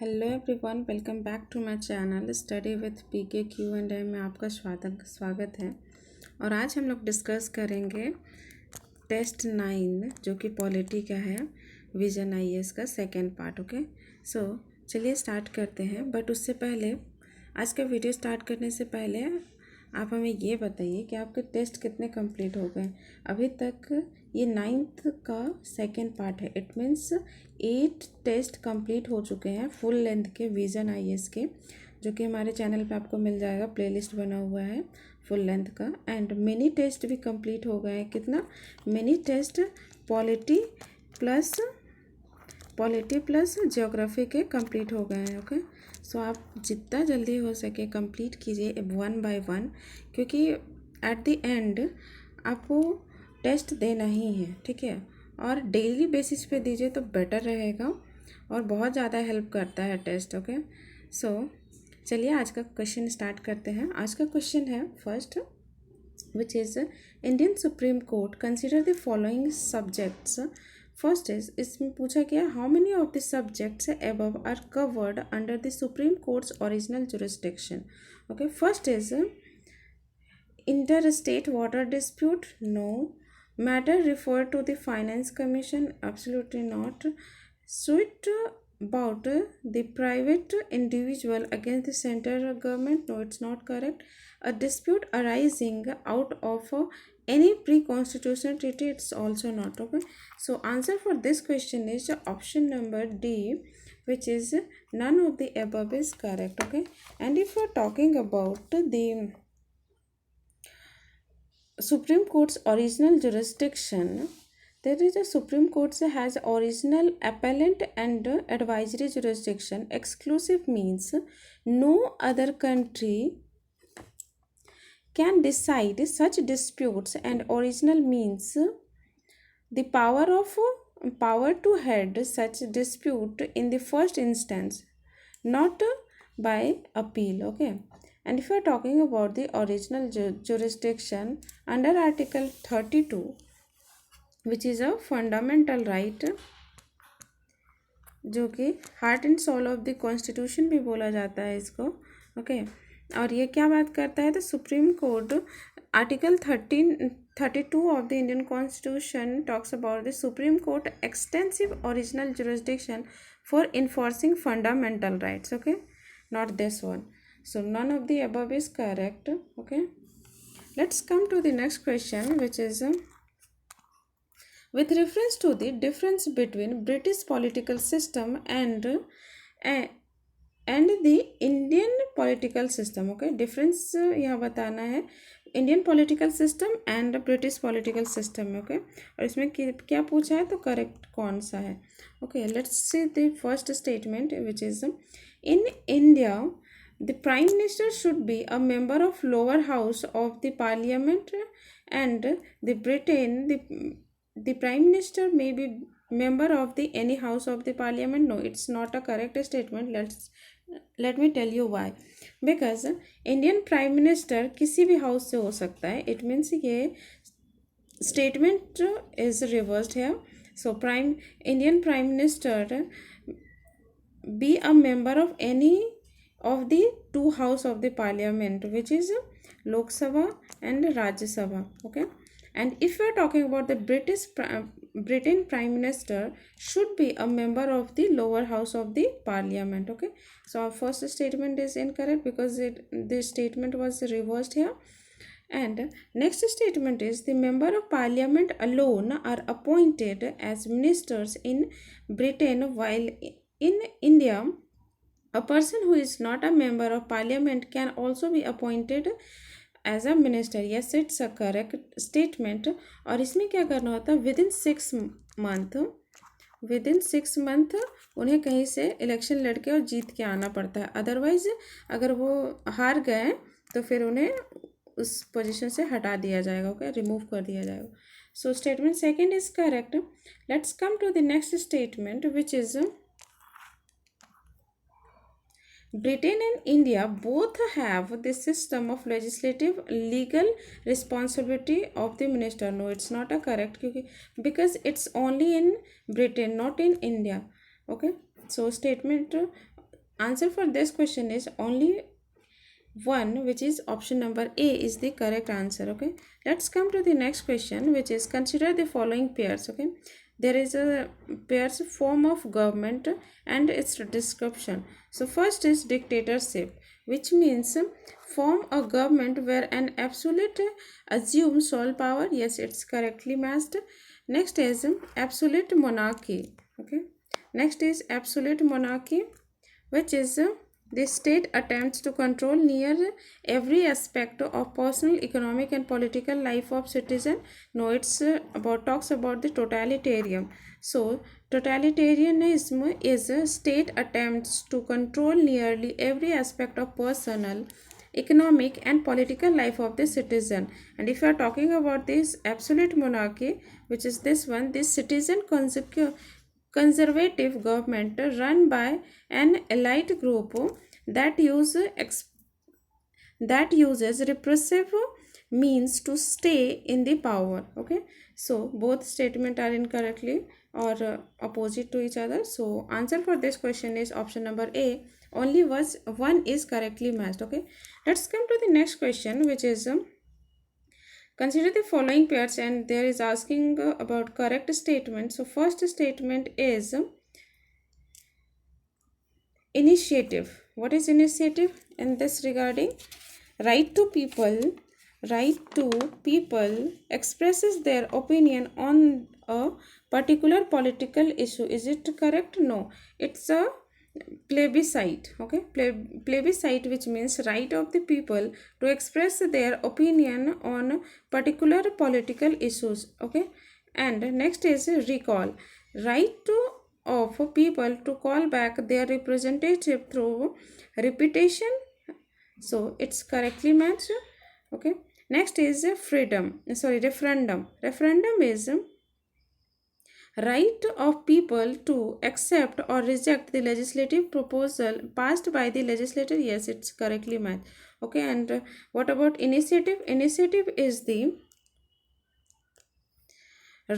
Hello everyone, welcome back to my channel study with PK Q and A में आपका स्वागत है। और आज हम लोग डिस्कस करेंगे टेस्ट 9 जो कि पॉलिटी का है, विजन आईएएस का सेकंड पार्ट। ओके, सो चलिए स्टार्ट करते हैं। बट उससे पहले, आज का वीडियो स्टार्ट करने से पहले आप हमें ये बताइए कि आपके टेस्ट कितने कंप्लीट हो गए अभी तक। ये 9th का सेकंड पार्ट है। इट मीन्स 8 टेस्ट कंप्लीट हो चुके हैं फुल लेंथ के विजन आईएएस के, जो कि हमारे चैनल पे आपको मिल जाएगा। प्लेलिस्ट बना हुआ है फुल लेंथ का। एंड मिनी टेस्ट भी कंप्लीट हो गए हैं। कितना mini test? Polity plus geography के कंप्लीट हो गए हैं। ओके, सो आप जितना जल्दी हो सके कंप्लीट कीजिए 1 बाय 1, क्योंकि एट द एंड आपको टेस्ट देना ही है, ठीक है। और डेली बेसिस पे दीजिए तो बेटर रहेगा और बहुत ज़्यादा हेल्प करता है टेस्ट। ओके, सो चलिए आज का क्वेश्चन स्टार्ट करते हैं। आज का क्वेश्चन है first, which is Indian Supreme Court consider the following subjects. First is, इसमें पूछा गया how many of the subjects above are covered under the Supreme Court's original jurisdiction. Okay, first is interstate water dispute, no. Matter referred to the Finance Commission, absolutely not. Suit about the private individual against the central government, no, it's not correct. A dispute arising out of any pre-constitutional treaty, it's also not. Okay, so answer for this question is option number D, which is none of the above is correct. Okay, and if we're talking about the Supreme Court's original jurisdiction, there is a Supreme Court has original appellate and advisory jurisdiction. Exclusive means no other country can decide such disputes, and original means the power to head such dispute in the first instance, not by appeal. Okay, and if you are talking about the original jurisdiction under Article 32, which is a fundamental right, जो कि heart and soul of the constitution भी बोला जाता है इसको। Okay, और ये क्या बात करता है? तो supreme court article 32 of the Indian constitution talks about the supreme court extensive original jurisdiction for enforcing fundamental rights. Okay, not this one. So none of the above is correct. Okay, let's come to the next question, which is with reference to the difference between British political system and the Indian political system. Okay, difference यहाँ बताना है Indian political system and British political system में। Okay, और इसमें क्या पूछा है तो करेक्ट कौन सा है? Okay, let's see the first statement, which is in India the prime minister should be a member of lower house of the parliament, and the Britain the prime minister may be member of the any house of the parliament. No, it's not a correct statement. Let me tell you why. Because Indian prime minister किसी भी house से हो सकता है. It means ये statement is reversed here. So Indian prime minister be a member of any of the two house of the parliament, which is Lok Sabha and Rajya Sabha. Okay, and if we are talking about the Britain prime minister should be a member of the lower house of the parliament. Okay, so our first statement is incorrect because this statement was reversed here. And next statement is the member of parliament alone are appointed as ministers in Britain, while in India a person who is not a member of parliament can also be appointed as a minister. Yes, it's a correct statement. और इसमें क्या करना होता है? Within 6 month उन्हें कहीं से election लड़के और जीत के आना पड़ता है। अदरवाइज अगर वो हार गए तो फिर उन्हें उस पोजीशन से हटा दिया जाएगा। ओके, रिमूव कर दिया जाएगा। So statement second is correct. Let's come to the next statement, which is Britain and India both have the system of legislative legal responsibility of the minister. No, it's not a correct, because it's only in Britain, not in India. Okay, so statement answer for this question is only one, which is option number A is the correct answer. Okay, let's come to the next question, which is consider the following pairs. Okay, there is a pairs form of government and its description. So first is dictatorship, which means form a government where an absolute assumes sole power. Yes, it's correctly matched. Next is absolute monarchy. Okay, next is absolute monarchy, which is the state attempts to control near every aspect of personal, economic, and political life of citizen. No, it's about talks about the totalitarian. So totalitarianism is a state attempts to control nearly every aspect of personal, economic, and political life of the citizen. And if you are talking about this absolute monarchy, which is this one, this citizen conservative government run by an elite group that that uses repressive means to stay in the power. Okay, so both statement are incorrectly or opposite to each other. So answer for this question is option number A. Only was one is correctly matched. Okay, let's come to the next question, which is consider the following pairs, and there is asking about correct statement. So first statement is initiative. What is initiative in this regarding? Right to people, right to people expresses their opinion on a particular political issue. Is it correct? No, it's a plebiscite. Okay, plebiscite, which means right of the people to express their opinion on particular political issues. Okay, and next is recall, right to of people to call back their representative through repetition. So it's correctly matched. Okay, next is referendum. Referendum is right of people to accept or reject the legislative proposal passed by the legislature. Yes, it's correctly matched. Okay, and what about initiative? Initiative is the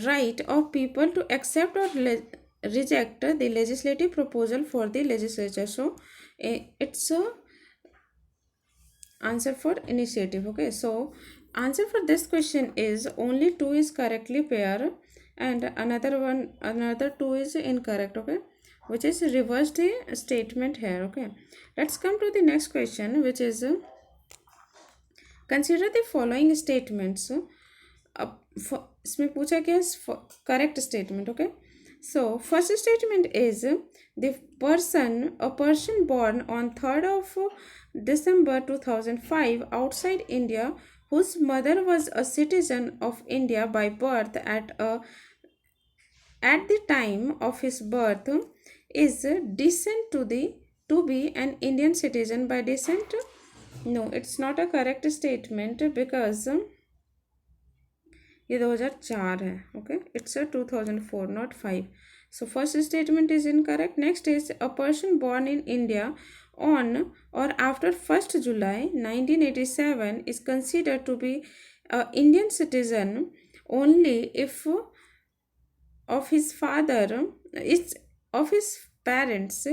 right of people to accept or reject the legislative proposal for the legislature. So it's a answer for initiative. Okay, so answer for this question is only two is correctly pair and another two is incorrect. Okay, which is reversed the statement here. Okay, let's come to the next question, which is consider the following statements. इसमें पूछा क्या है correct statement. Okay, so first statement is the a person born on 3rd of December 2005 outside India, whose mother was a citizen of India by birth at the time of his birth, is descent to be an Indian citizen by descent. No, it's not a correct statement because ये 2004 है. Okay, it's a 2004 not 5. So first statement is incorrect. Next is a person born in India on or after 1st July 1987 is considered to be an Indian citizen only if of his father is of his parents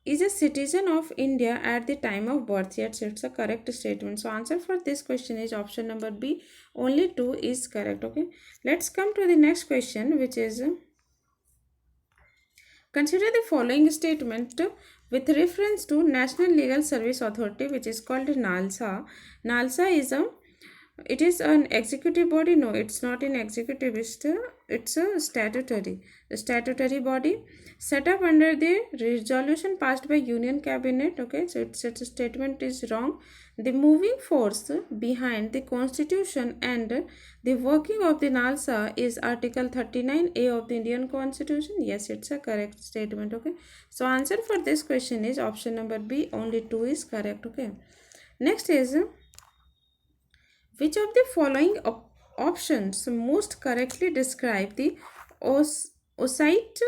is a citizen of India at the time of birth. Yes, it's a correct statement. So answer for this question is option number B. Only 2 is correct. Okay, let's come to the next question, which is consider the following statement with reference to National Legal Service Authority, which is called NALSA. NALSA is it is an executive body. No, it's not an executive. It's a statutory body set up under the resolution passed by Union Cabinet. Okay, so its statement is wrong. The moving force behind the Constitution and the working of the NALSA is Article 39A of the Indian Constitution. Yes, it's a correct statement. Okay, so answer for this question is option number B. Only 2 is correct. Okay, next is which of the following options most correctly describe the oocyte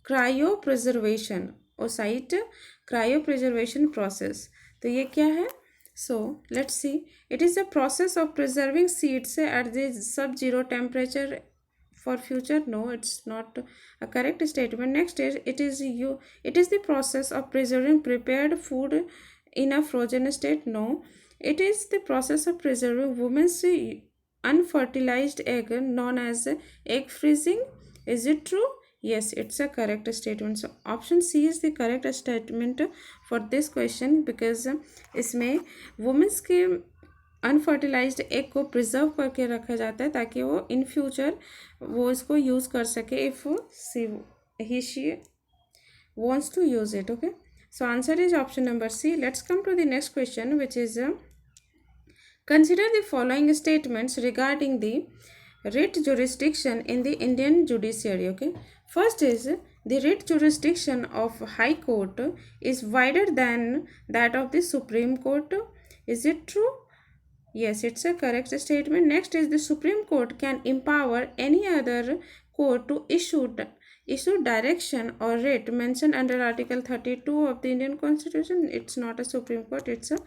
cryopreservation process? तो ये क्या है? So let's see. It is a process of preserving seeds at the sub-zero temperature for future, no, it's not a correct statement. Next is, it is the process of preserving prepared food in a frozen state, no, it is the process of preserving women's unfertilized egg known as egg freezing. Is it true? Yes, it's a correct statement. So option C is the correct statement for this question, because इसमें women's के unfertilised egg को preserve करके रखा जाता है ताकि वो in future वो इसको यूज़ कर सके if she wants to use it. Okay, so answer is option number C. Let's come to the next question, which is consider the following statements regarding the writ jurisdiction in the Indian judiciary. Okay, first is the writ jurisdiction of High Court is wider than that of the Supreme Court. Is it true? Yes, it's a correct statement. Next is the Supreme Court can empower any other court to issue direction or writ mentioned under Article 32 of the Indian Constitution. It's not a Supreme Court, it's a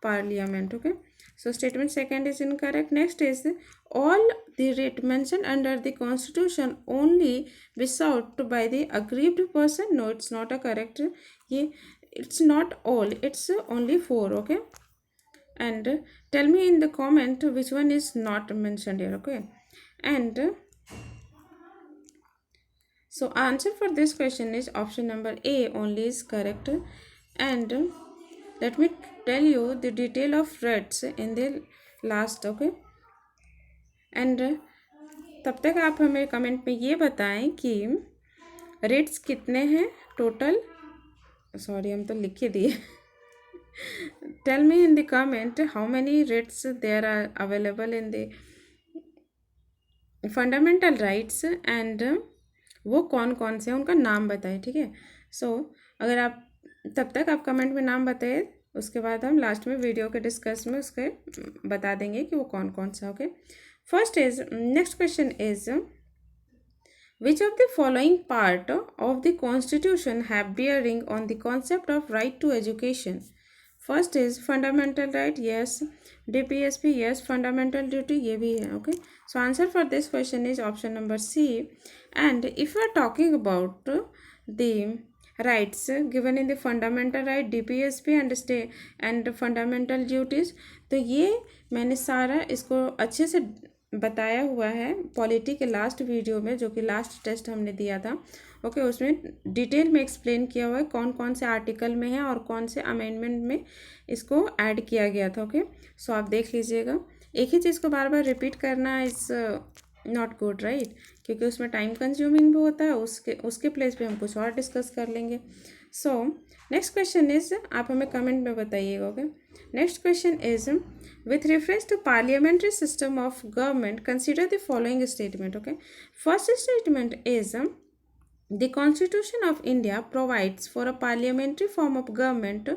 Parliament. Okay, so statement second is incorrect. Next is all the writ mentioned under the Constitution only be sought by the aggrieved person. No, it's not a correct. It's not all, it's only 4. Okay, and tell me in the comment which one is not mentioned here. Okay, and so answer for this question is option number A only is correct. And let me tell you the detail of writs in the last. Okay, and तब तक आप हमें comment में ये बताएं कि rates कितने हैं टोटल. सॉरी, हम तो लिख ही दिए. Tell me in the comment how many writs there are available in the fundamental rights, and वो कौन कौन से हैं उनका नाम बताएं. ठीक है, सो अगर आप तब तक आप कमेंट में नाम बताए, उसके बाद हम लास्ट में वीडियो के डिस्कस में उसके बता देंगे कि वो कौन कौन सा. Okay, first is next question is which of the following part of the constitution have bearing on the concept of right to education? First is fundamental right, yes. DPSP, yes. Fundamental duty, ये भी है. Okay, so answer for this question is option number C. And if we are talking about the rights given in the fundamental right, DPSP and state and fundamental duties, तो ये मैंने सारा इसको अच्छे से बताया हुआ है पॉलिटी के लास्ट वीडियो में, जो कि लास्ट टेस्ट हमने दिया था. ओके, उसमें डिटेल में एक्सप्लेन किया हुआ है कौन कौन से आर्टिकल में है और कौन से अमेंडमेंट में इसको ऐड किया गया था. ओके, सो आप देख लीजिएगा. एक ही चीज़ को बार बार रिपीट करना इज़ नॉट गुड, राइट, क्योंकि उसमें टाइम कंज्यूमिंग भी होता है. उसके प्लेस पे हम कुछ और डिस्कस कर लेंगे. सो नेक्स्ट क्वेश्चन इज, आप हमें कमेंट में बताइएगा. Okay, next question is with reference to parliamentary system of government, consider the following statement. Okay, first statement is the Constitution of India provides for a parliamentary form of government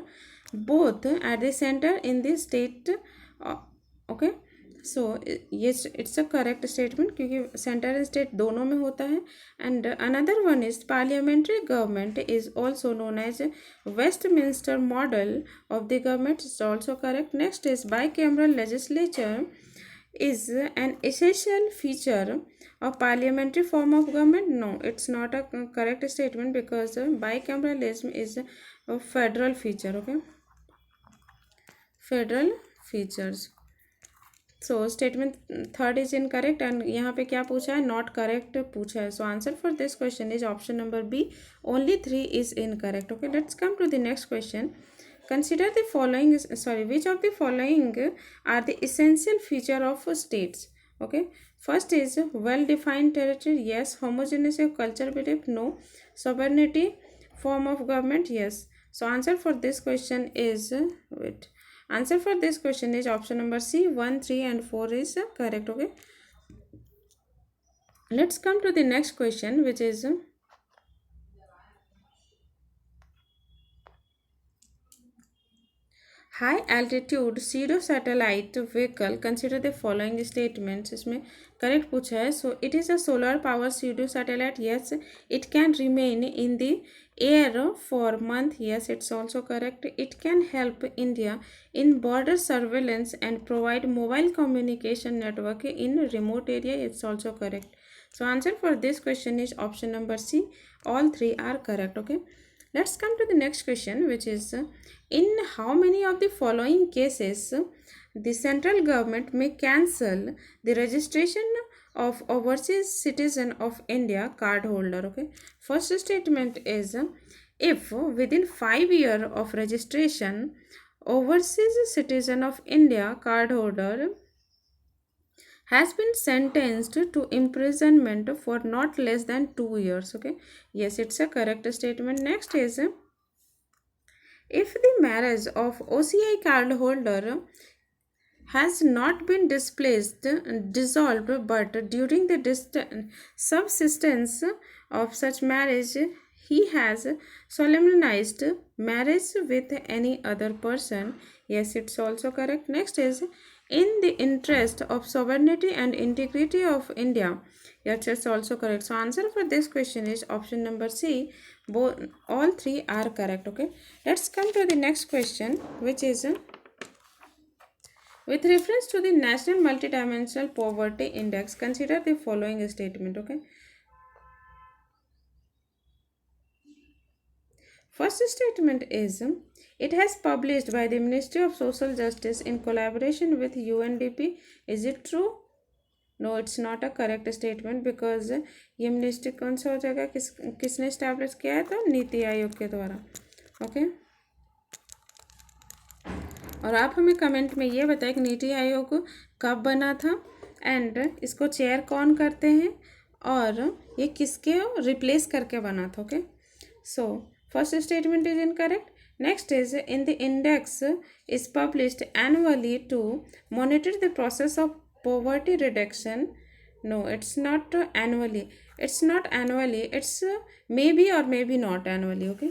both at the center in the state. Okay, so ये it's a correct statement, क्योंकि centre and state दोनों में होता है. And another one is parliamentary government is also known as Westminster model of the government. It's also correct. Next is bicameral legislature is an essential feature of parliamentary form of government. No, it's not a correct statement, because bicameralism is a federal feature. Okay, federal features. So statement third is incorrect. And यहाँ पे क्या पूछा है, not correct पूछा है. So answer for this question is option number B, only 3 is incorrect. Okay, let's come to the next question. Consider the following, which of the following are the essential feature of states? Okay, first is well defined territory, yes. Homogeneous culture belief, no. Sovereignty form of government, yes. So answer for this question is answer for this question is option number C. 1, 3 and 4 is correct. Okay, let's come to the next question, which is high altitude pseudo satellite vehicle. Consider the following statements. इसमें correct पूछा है. So it is a solar power pseudo satellite, yes. It can remain in the air for month, yes. It's also correct. It can help India in border surveillance and provide mobile communication network in remote area. It's also correct. So answer for this question is option number C. All three are correct. Okay. Let's come to the next question, which is in how many of the following cases the central government may cancel the registration of overseas citizen of India card holder. Okay. First statement is if within 5 years of registration overseas citizen of India card holder has been sentenced to imprisonment for not less than 2 years. Okay, yes, it's a correct statement. Next is if the marriage of OCI card holder has not been dissolved, but during the subsistence of such marriage he has solemnized marriage with any other person. Yes, it's also correct. Next is in the interest of sovereignty and integrity of India. Yes, it's also correct. So answer for this question is option number C. Both all three are correct. Okay, let's come to the next question, which is with reference to the National Multidimensional Poverty Index, consider the following statement. Okay. First statement is it has published by the Ministry of Social Justice in collaboration with UNDP. Is it true? No, it's not a correct statement because ये ministry कौन सा हो जाएगा, किसने establish किया है, तो नीति आयोग के द्वारा. ओके. और आप हमें कमेंट में ये बताएं कि नीति आयोग कब बना था एंड इसको चेयर कौन करते हैं और ये किसके रिप्लेस करके बना था. Okay. So first statement is incorrect. Next is in the index is published annually to monitor the process of poverty reduction. No, it's not annually. It's not annually. It's maybe or maybe not annually. Okay.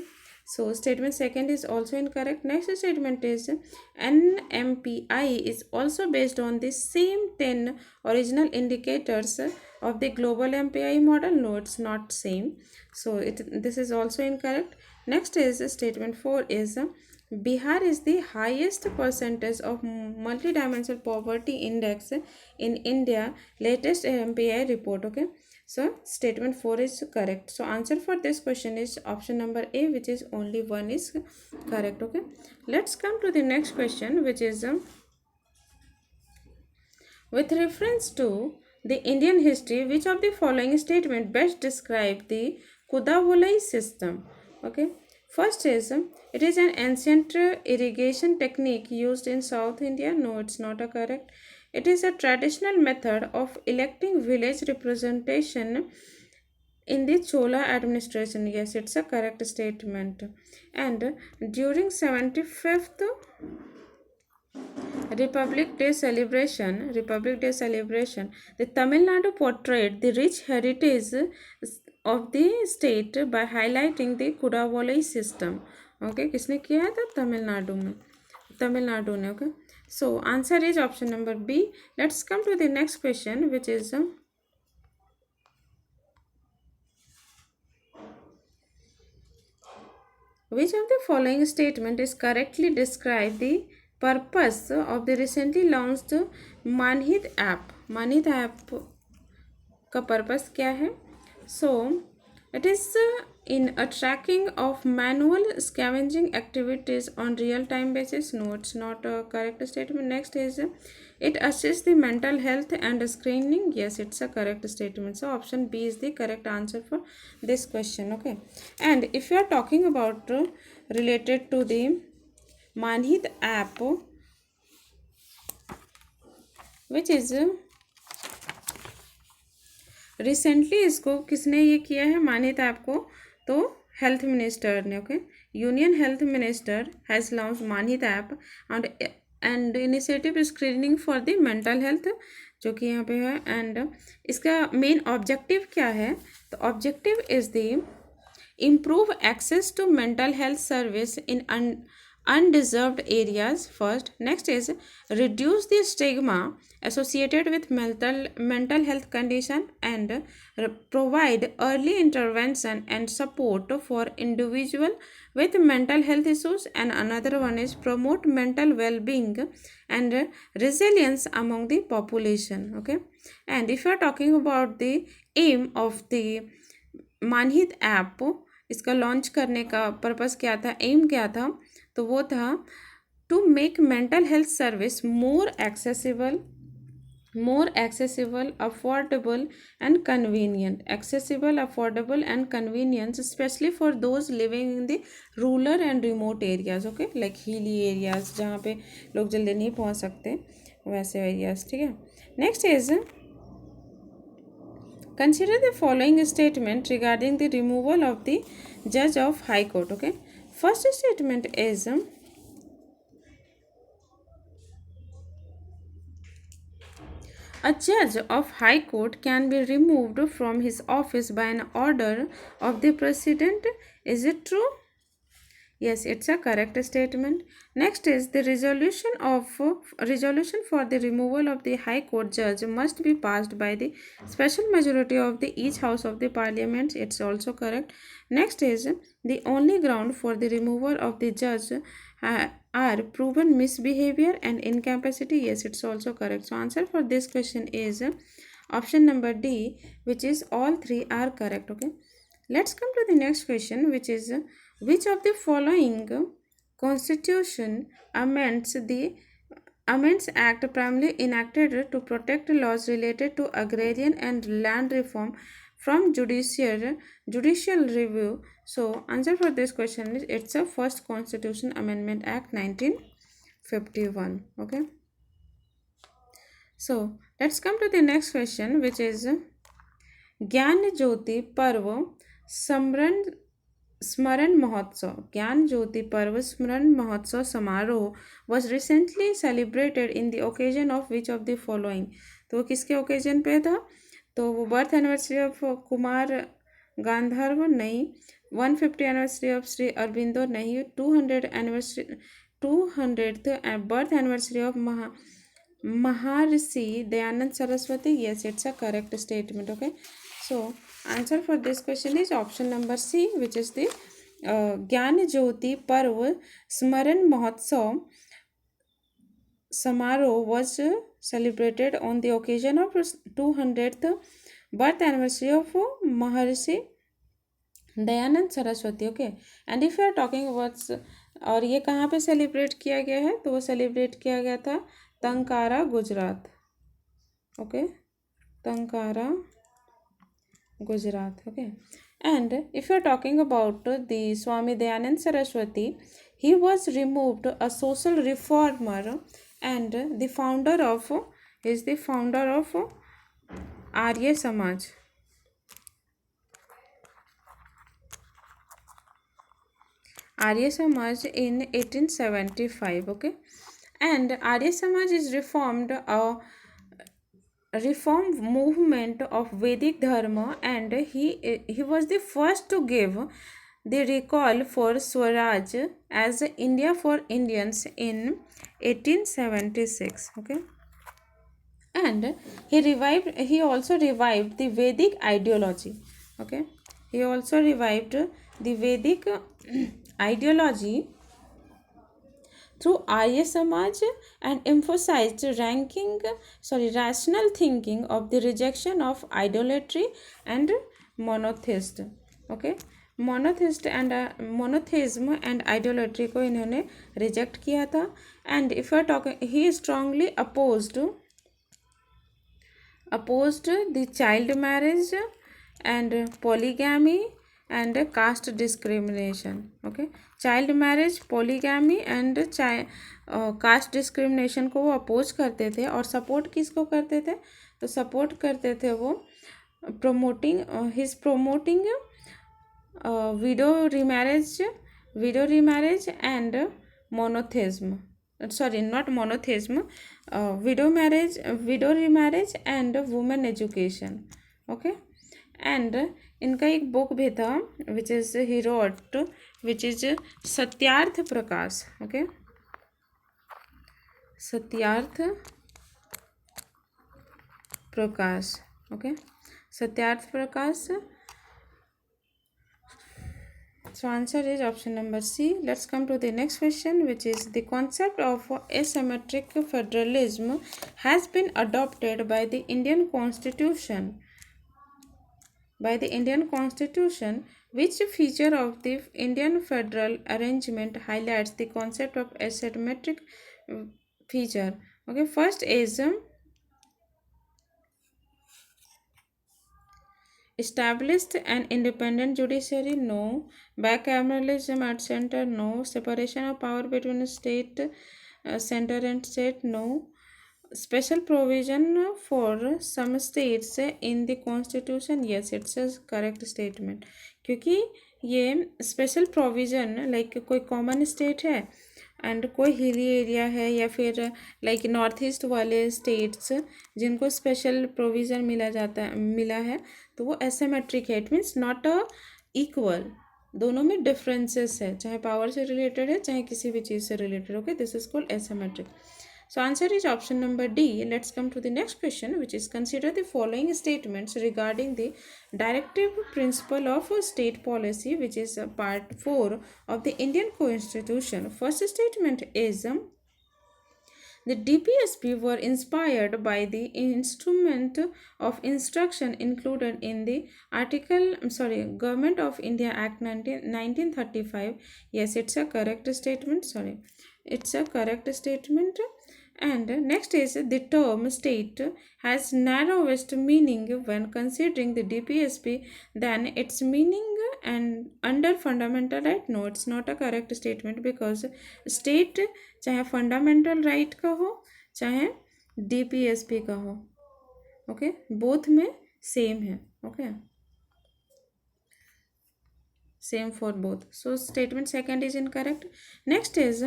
So statement second is also incorrect. Next statement is NMPI is also based on the same 10 original indicators of the global MPI model. No, it's not same. So this is also incorrect. Next is statement 4 is Bihar is the highest percentage of multidimensional poverty index in India latest MPI report. Okay. So statement 4 is correct. So answer for this question is option number A, which is only one is correct. Okay. Let's come to the next question, which is with reference to the Indian history, which of the following statement best describe the Kudavolai system? Okay. First is it is an ancient irrigation technique used in South India. No, it's not a correct. It is a traditional method of electing village representation in the Chola administration. Yes, it's a correct statement. And during 75th Republic Day celebration, the Tamil Nadu portrayed the rich heritage of the state by highlighting the Kudavolai system. Okay, किसने किया है? तो तमिलनाडु ने. Okay, so answer is option number B. Let's come to the next question, which is which of the following statement is correctly describe the purpose of the recently launched Manhit app? Manhit app का purpose क्या है? So it is in a tracking of manual scavenging activities on real-time basis. No, it's not a correct statement. Next is it assists the mental health and screening. Yes, it's a correct statement. So option B is the correct answer for this question. Okay. And if you are talking about related to the Manhit app, which is recently इसको किसने ये किया है Manhit app को? तो health minister ने. Okay. Union health minister has launch Manhit app and initiative screening for the mental health, जो कि यहाँ पे है. एंड इसका मेन ऑब्जेक्टिव क्या है? तो objective is the improve access to mental health service इन undeserved areas first. Next is reduce the stigma associated with mental health condition, and provide early intervention and support for individual with mental health issues. And another one is promote mental well-being and resilience among the population. Okay, and if you are talking about the aim of the Manhit app, इसका launch करने का purpose क्या था, M क्या था, तो वो था to make mental health service more accessible, affordable and convenient. Accessible, affordable and convenient, especially for those living in the rural and remote areas. Okay, like hilly areas जहाँ पे लोग जल्दी नहीं पहुँच सकते, वैसे एरियाज. ठीक है. Next is consider the following statement regarding the removal of the judge of high court. Okay, first statement is a judge of high court can be removed from his office by an order of the president. Is it true? Yes, it's a correct statement. Next is the resolution for the removal of the High Court judge must be passed by the special majority of the each house of the parliament. It's also correct. Next is the only ground for the removal of the judge are proven misbehavior and incapacity. Yes, it's also correct. So answer for this question is option number D, which is all three are correct. Okay, let's come to the next question, which is which of the following constitution amends act primarily enacted to protect laws related to agrarian and land reform from judicial review? So answer for this question is it's a first Constitution Amendment Act 1951. Okay, so let's come to the next question, which is ज्ञान ज्योति पर्व स्मरण महोत्सव. ज्ञान ज्योति पर्व स्मरण महोत्सव समारोह was recently celebrated in the occasion of which of the following. तो वो किसके ओकेजन पे था, तो वो बर्थ एनिवर्सरी ऑफ कुमार गांधर्व नहीं, 150 एनिवर्सरी ऑफ श्री अरबिंदो नहीं, 200th birth anniversary of Maharshi Dayanand Saraswati. Yes, it's a correct statement. Okay, so answer for this question is option number C, which is the ज्ञान ज्योति पर्व स्मरण महोत्सव समारोह was celebrated on the occasion of 200th birth anniversary of Maharshi Dayanand Saraswati. Okay, and if you are talking about, और ये कहाँ पे celebrate किया गया है, तो वो सेलिब्रेट किया गया था Tankara, Gujarat. Okay, Tankara, Gujarat. Okay, and if you are talking about the Swami Dayanand Saraswati, he was removed a social reformer and the founder of Arya Samaj. Arya Samaj in 1875. Okay, and Arya Samaj is reformed reform movement of Vedic Dharma, and he was the first to give the recall for Swaraj as India for Indians in 1876. Okay, and he also revived the Vedic ideology. Okay, he also revived the Vedic ideology through Arya Samaj and emphasized rational thinking of the rejection of idolatry and monotheist. Okay, monotheism and idolatry को इन्होंने reject किया था. And if you are talking, he strongly opposed the child marriage and polygamy and caste discrimination. Okay, child marriage, polygamy and caste discrimination को वो oppose करते थे. और support किसको करते थे, तो सपोर्ट करते थे वो promoting widow remarriage and monotheism. Sorry, not monotheism, widow remarriage and women education. Okay, and इनका एक बुक भी था which is he wrote, which is Satyarth Prakash. Okay, Satyarth Prakash. Okay, Satyarth Prakash. So answer is option number C. Let's come to the next question, which is the concept of asymmetric federalism has been adopted by the Indian Constitution. By the Indian Constitution, which feature of the Indian federal arrangement highlights the concept of asymmetric feature? Okay, first is established an independent judiciary, no. Bicameralism at center, no. Separation of power between state, center and state, no. Special provision for some states in the constitution, yes, it's a correct statement. क्योंकि ये special provision like कोई common state है and कोई hilly area है, या फिर like north east वाले states जिनको स्पेशल प्रोविज़न मिला है, तो वो एसिमेट्रिक है। It means not a equal, दोनों में डिफरेंसेस है, चाहे पावर से रिलेटेड है चाहे किसी भी चीज़ से related. Okay, this is called asymmetric. So answer is option number D. Let's come to the next question, which is consider the following statements regarding the directive principle of state policy, which is part 4 of the Indian Constitution. First statement is the DPSP were inspired by the instrument of instruction included in the Government of India Act 1935. Yes, it's a correct statement. It's a correct statement. And next is the term state has narrowest meaning when considering the DPSP than its meaning and under fundamental right. No, it's not a correct statement because state चाहे fundamental right का हो चाहे DPSP का हो, okay, both में same है। Okay, same for both. So statement second is incorrect. Next is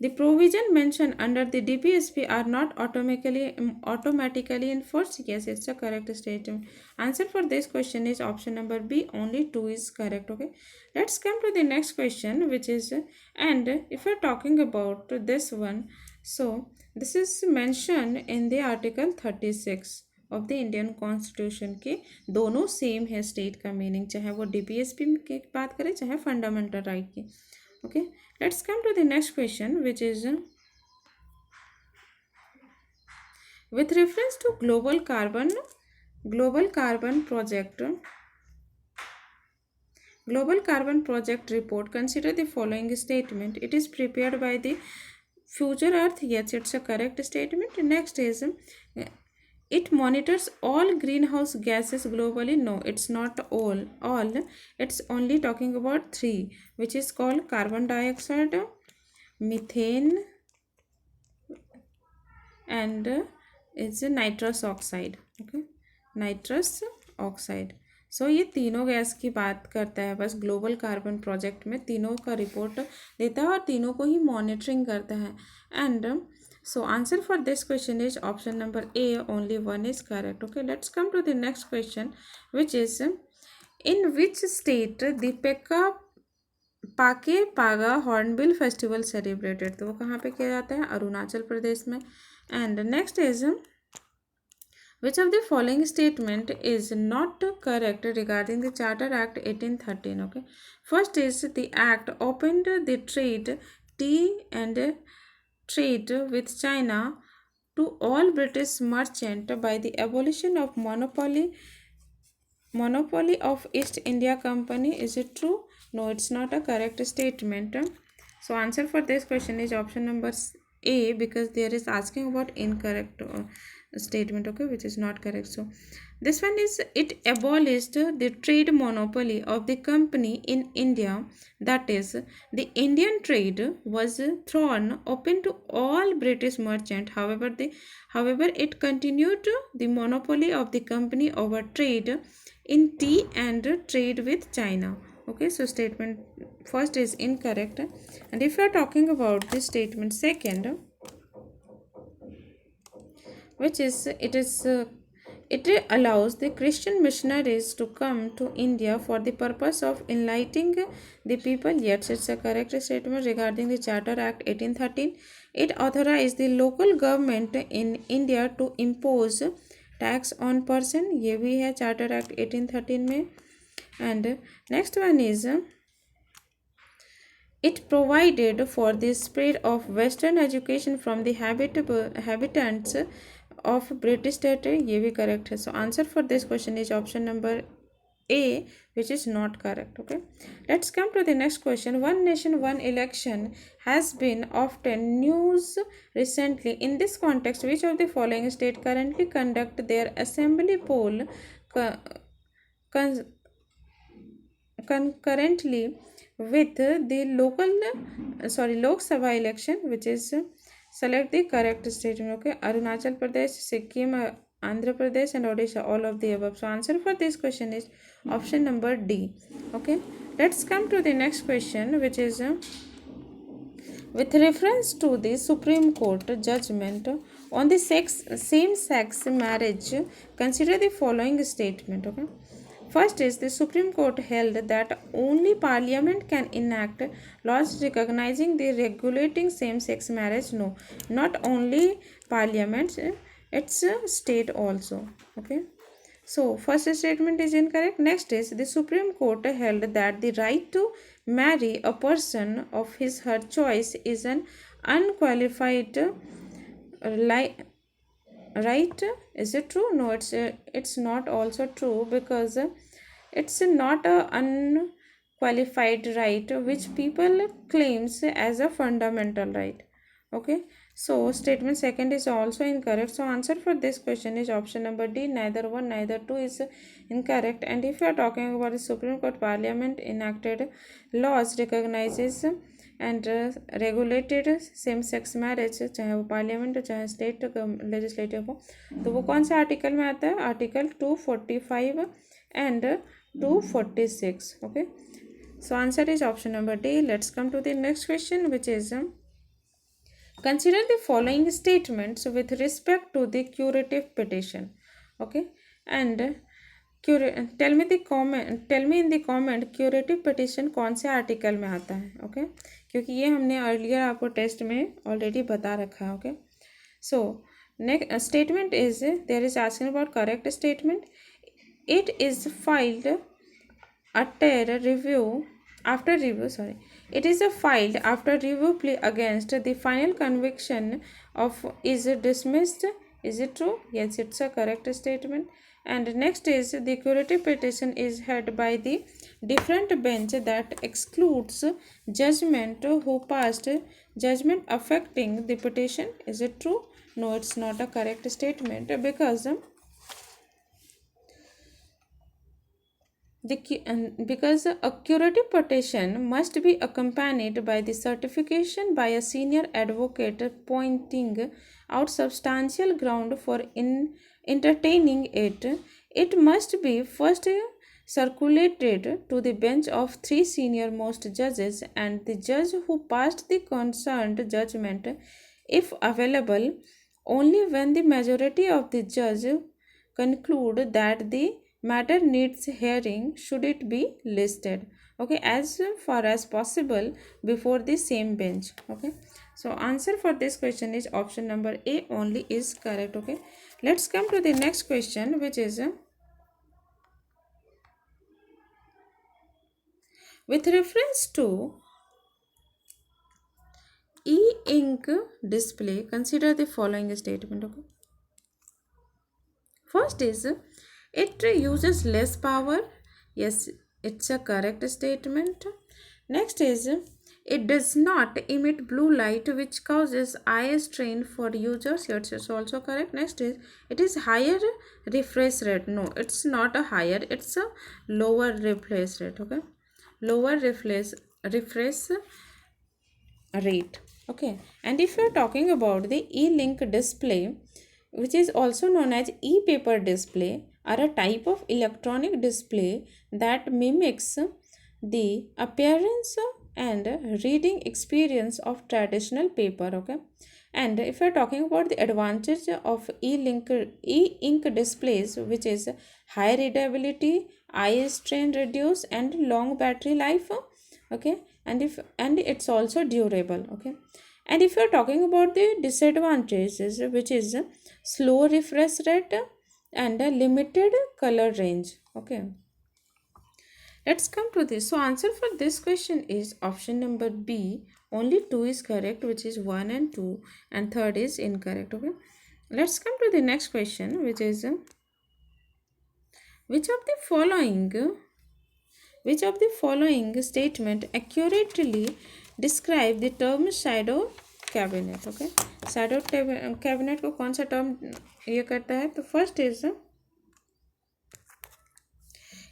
the provision mentioned under the DPSP are not automatically enforced. Yes, it's a correct statement. Answer for this question is option number B. Only 2 is correct. Okay, let's come to the next question, which is and if you're talking about this one, so this is mentioned in the article 36 of the Indian constitution के दोनों same है state का meaning, चाहे वो DPSP की बात करें चाहे फंडामेंटल राइट की। Okay, let's come to the next question, which is with reference to global carbon project report, consider the following statement. It is prepared by the future earth. Yes, it's a correct statement. Next is it monitors all greenhouse gases globally. No, it's not all, it's only talking about 3, which is called carbon dioxide, methane and it's nitrous oxide. Okay, nitrous oxide. सो ये तीनों gas की बात करता है, बस global carbon project में तीनों का रिपोर्ट देता है और तीनों को ही मॉनिटरिंग करता है। And so answer for this question is option number A. Only 1 is correct. Okay, let's come to the next question, which is in which state the पाके पागा हॉर्नबिल फेस्टिवल सेलिब्रेटेड, तो वो कहाँ पे किया जाता है? अरुणाचल प्रदेश में। And next is which of the following statement is not correct regarding the Charter Act 1813? Okay, first is the act opened the trade with China to all British merchant by the abolition of monopoly of East India Company. Is it true? No, it's not a correct statement. So answer for this question is option number A, because there is asking about incorrect statement, okay, which is not correct. So this one is it abolished the trade monopoly of the company in India, that is the Indian trade was thrown open to all British merchant. However it continued the monopoly of the company over trade in tea and trade with China. Okay, so statement first is incorrect. And if you are talking about this statement second, which is it is It allows the Christian missionaries to come to India for the purpose of enlightening the people. Yes, it's a correct statement regarding the Charter Act 1813. It authorized the local government in India to impose tax on person. ये भी है Charter Act 1813 में. And next one is it provided for the spread of Western education from the habitants of British territory. ये भी correct है. So answer for this question is option number A, which is not correct. Okay, let's come to the next question. One nation, one election has been often news recently. In this context, which of the following state currently conduct their assembly poll con- concurrently with the Lok Sabha election, which is select the correct state. Okay, Arunachal Pradesh, Sikkim, Andhra Pradesh, and Odisha, all of the above. So answer for this question is option number D. Okay, let's come to the next question, which is with reference to the Supreme Court judgment on the same-sex marriage, consider the following statement. Okay, first is the Supreme Court held that only Parliament can enact laws recognizing the regulating same-sex marriage. No, not only Parliament, it's a state also. Okay. So, first statement is incorrect. Next is the Supreme Court held that the right to marry a person of his her choice is an unqualified right. Is it true? No, it's not also true, because it's not a unqualified right which people claims as a fundamental right. Okay, so statement second is also incorrect. So answer for this question is option number D. Neither one, neither two is incorrect. And if you are talking about the Supreme Court, Parliament enacted laws recognizes and regulated same sex marriage, चाहे वो parliament हो चाहे state legislative हो, तो वो कौन से article में आता है? Article 245 and 246. Okay, so answer is option number D. Let's come to the next question, which is consider the following statements with respect to the curative petition. Okay, and tell me in the comment curative petition कौन से article में आता है. Okay, क्योंकि ये हमने earlier आपको test में ऑलरेडी बता रखा है. Okay, so next statement is there is asking about correct statement. It is filed after review, it is filed after review plea against the final conviction of is dismissed. Is it true? Yes, it's a correct statement. And next is the curative petition is heard by the different bench that excludes judgment who passed judgment affecting the petition. Is it true? No, it's not a correct statement, because a curative petition must be accompanied by the certification by a senior advocate pointing out substantial ground for entertaining it. It must be first circulated to the bench of 3 senior most judges and the judge who passed the concerned judgment, if available. Only when the majority of the judge conclude that the matter needs hearing should it be listed. Okay, as far as possible before the same bench. Okay, so answer for this question is option number A only is correct. Okay, let's come to the next question, which is with reference to e-ink display, consider the following statement. Okay, first is it uses less power. Yes, it's a correct statement. Next is it does not emit blue light which causes eye strain for users. Yes, it's also correct. Next is it is higher refresh rate. No, it's not a higher, it's a lower refresh rate. Okay, lower refresh rate. Okay, and if you're talking about the e-link display, which is also known as e-paper display, are a type of electronic display that mimics the appearance and reading experience of traditional paper. Okay, And if we are talking about the advantage of e-ink displays, which is high readability, eye strain reduce, and long battery life, okay, and it's also durable, okay. And if you are talking about the disadvantages, which is slow refresh rate and a limited color range, okay. Let's come to this. So answer for this question is option number B. Only two is correct, which is 1 and 2, and third is incorrect, okay. Let's come to the next question, which is which of the following which of the following statement accurately describe the term shadow cabinet, okay. shadow cabinet को कौन सा term ये करता है? तो first is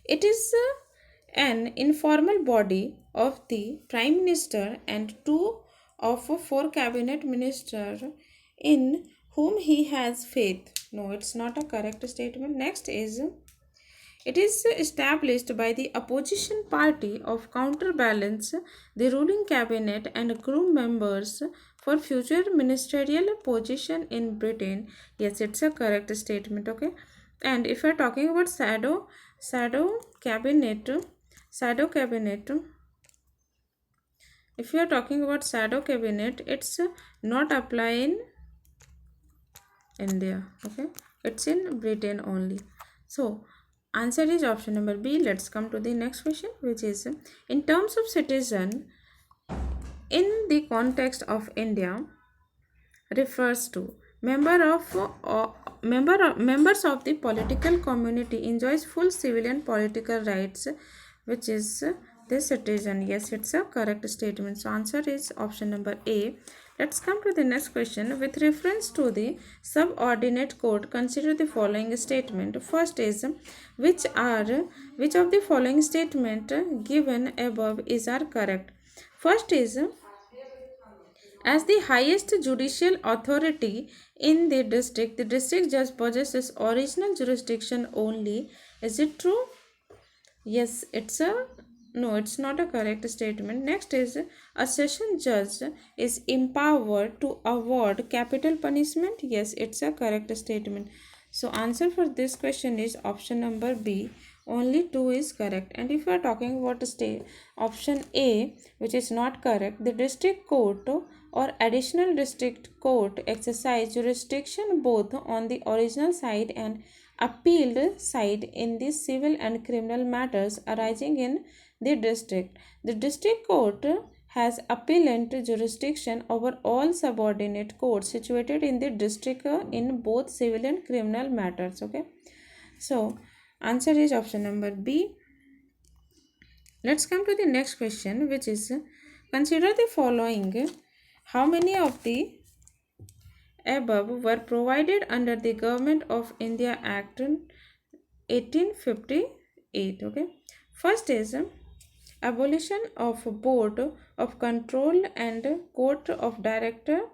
it is an informal body of the Prime Minister and two of four cabinet ministers in whom he has faith. No, it's not a correct statement. Next is it is established by the opposition party of counterbalance the ruling cabinet and crew members for future ministerial position in Britain. Yes, it's a correct statement, okay. And if you're talking about shadow cabinet, shadow cabinet, if you are talking about shadow cabinet, it's not apply in India, okay. It's in Britain only. So answer is option number B. Let's come to the next question, which is in terms of citizen in the context of India refers to members of the political community enjoys full civilian political rights, which is the citizen. Yes, it's a correct statement. So answer is option number A. Let's come to the next question. With reference to the subordinate code, consider the following statement. First is which of the following statement given above is are correct. First is as the highest judicial authority in the district judge possesses original jurisdiction only. Is it true? Yes, it's a no, it's not a correct statement. Next is a session judge is empowered to award capital punishment. Yes, it's a correct statement. So answer for this question is option number B. Only 2 is correct. And if you are talking about the state option A, which is not correct, the district court or additional district court exercise jurisdiction both on the original side and appealed side in the civil and criminal matters arising in the district. The district court has appellant jurisdiction over all subordinate courts situated in the district in both civil and criminal matters, okay. So answer is option number B. Let's come to the next question, which is consider the following. How many of the above were provided under the Government of India Act 1858, okay. First is abolition of board of control and court of director.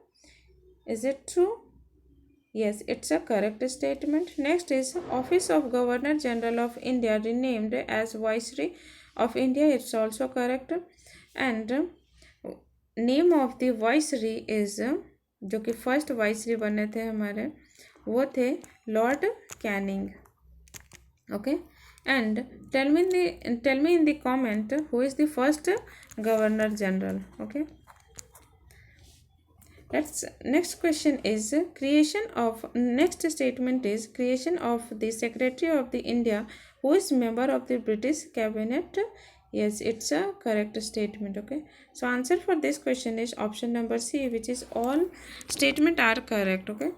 Is it true? Yes, it's a correct statement. Next is office of Governor General of India renamed as Viceroy of India. It's also correct. And name of the viceroy is जो कि first viceroy बने थे हमारे वो थे Lord Canning, okay. And tell me in the comment who is the first governor general, okay. Next question is next statement is creation of the Secretary of the India who is member of the British cabinet. Yes, it's a correct statement, okay. So answer for this question is option number C, which is all statement are correct, okay.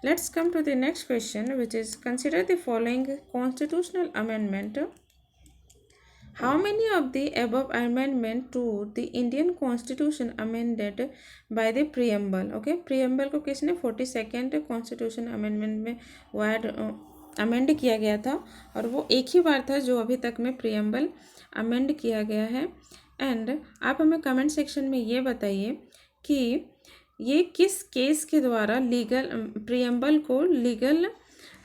Let's come to the next question, which is consider the following constitutional amendment. How many of the above amendment to the Indian Constitution amended by the preamble, okay. preamble को किसने 42nd Constitution amendment में word amend किया गया था और वो एक ही बार था जो अभी तक में preamble अमेंड किया गया है. एंड आप हमें कमेंट सेक्शन में ये बताइए कि ये किस केस के द्वारा लीगल प्रियम्बल को लीगल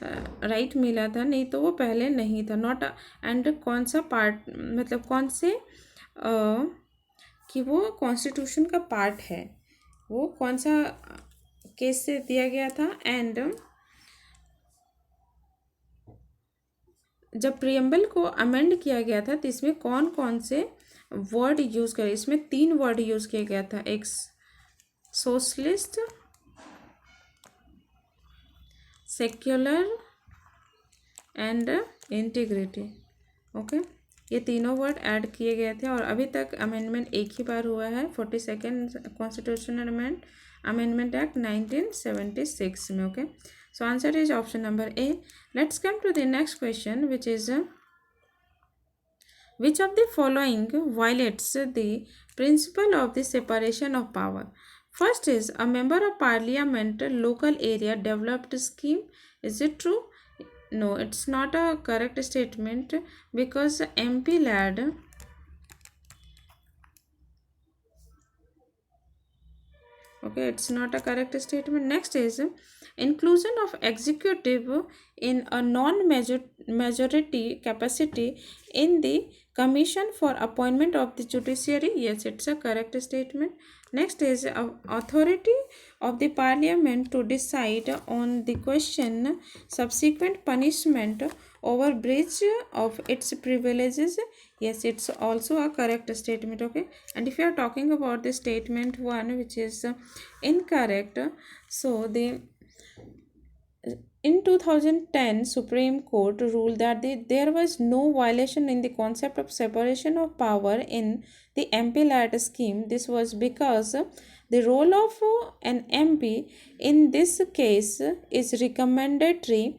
राइट मिला था, नहीं तो वो पहले नहीं था. नॉट एंड कौन सा पार्ट मतलब कौन से कि वो कॉन्स्टिट्यूशन का पार्ट है, वो कौन सा केस से दिया गया था। एंड जब प्रियम्बल को अमेंड किया गया था तो इसमें कौन कौन से वर्ड यूज़ करे, इसमें 3 वर्ड यूज़ किया गया था, एक socialist, secular and integrity. Okay, ये तीनों वर्ड ऐड किए गए थे और अभी तक अमेंडमेंट एक ही बार हुआ है, 42nd कॉन्स्टिट्यूशनल अमेंडमेंट एक्ट 1976 में। Okay, so answer is option number A. Let's come to the next question which is which of the following violates the principle of the separation of power? First is a member of parliament local area developed scheme. Is it true? No, it's not a correct statement because MP lad, okay, it's not a correct statement. Next is inclusion of executive in a non-majority capacity in the commission for appointment of the judiciary. Yes, it's a correct statement. Next is authority of the parliament to decide on the question subsequent punishment over breach of its privileges. Yes, it's also a correct statement. Okay, and if you are talking about the statement 1 which is incorrect, so the in 2010 Supreme Court ruled that there was no violation in the concept of separation of power in the MP ladder scheme. This was because the role of an MP in this case is recommendatory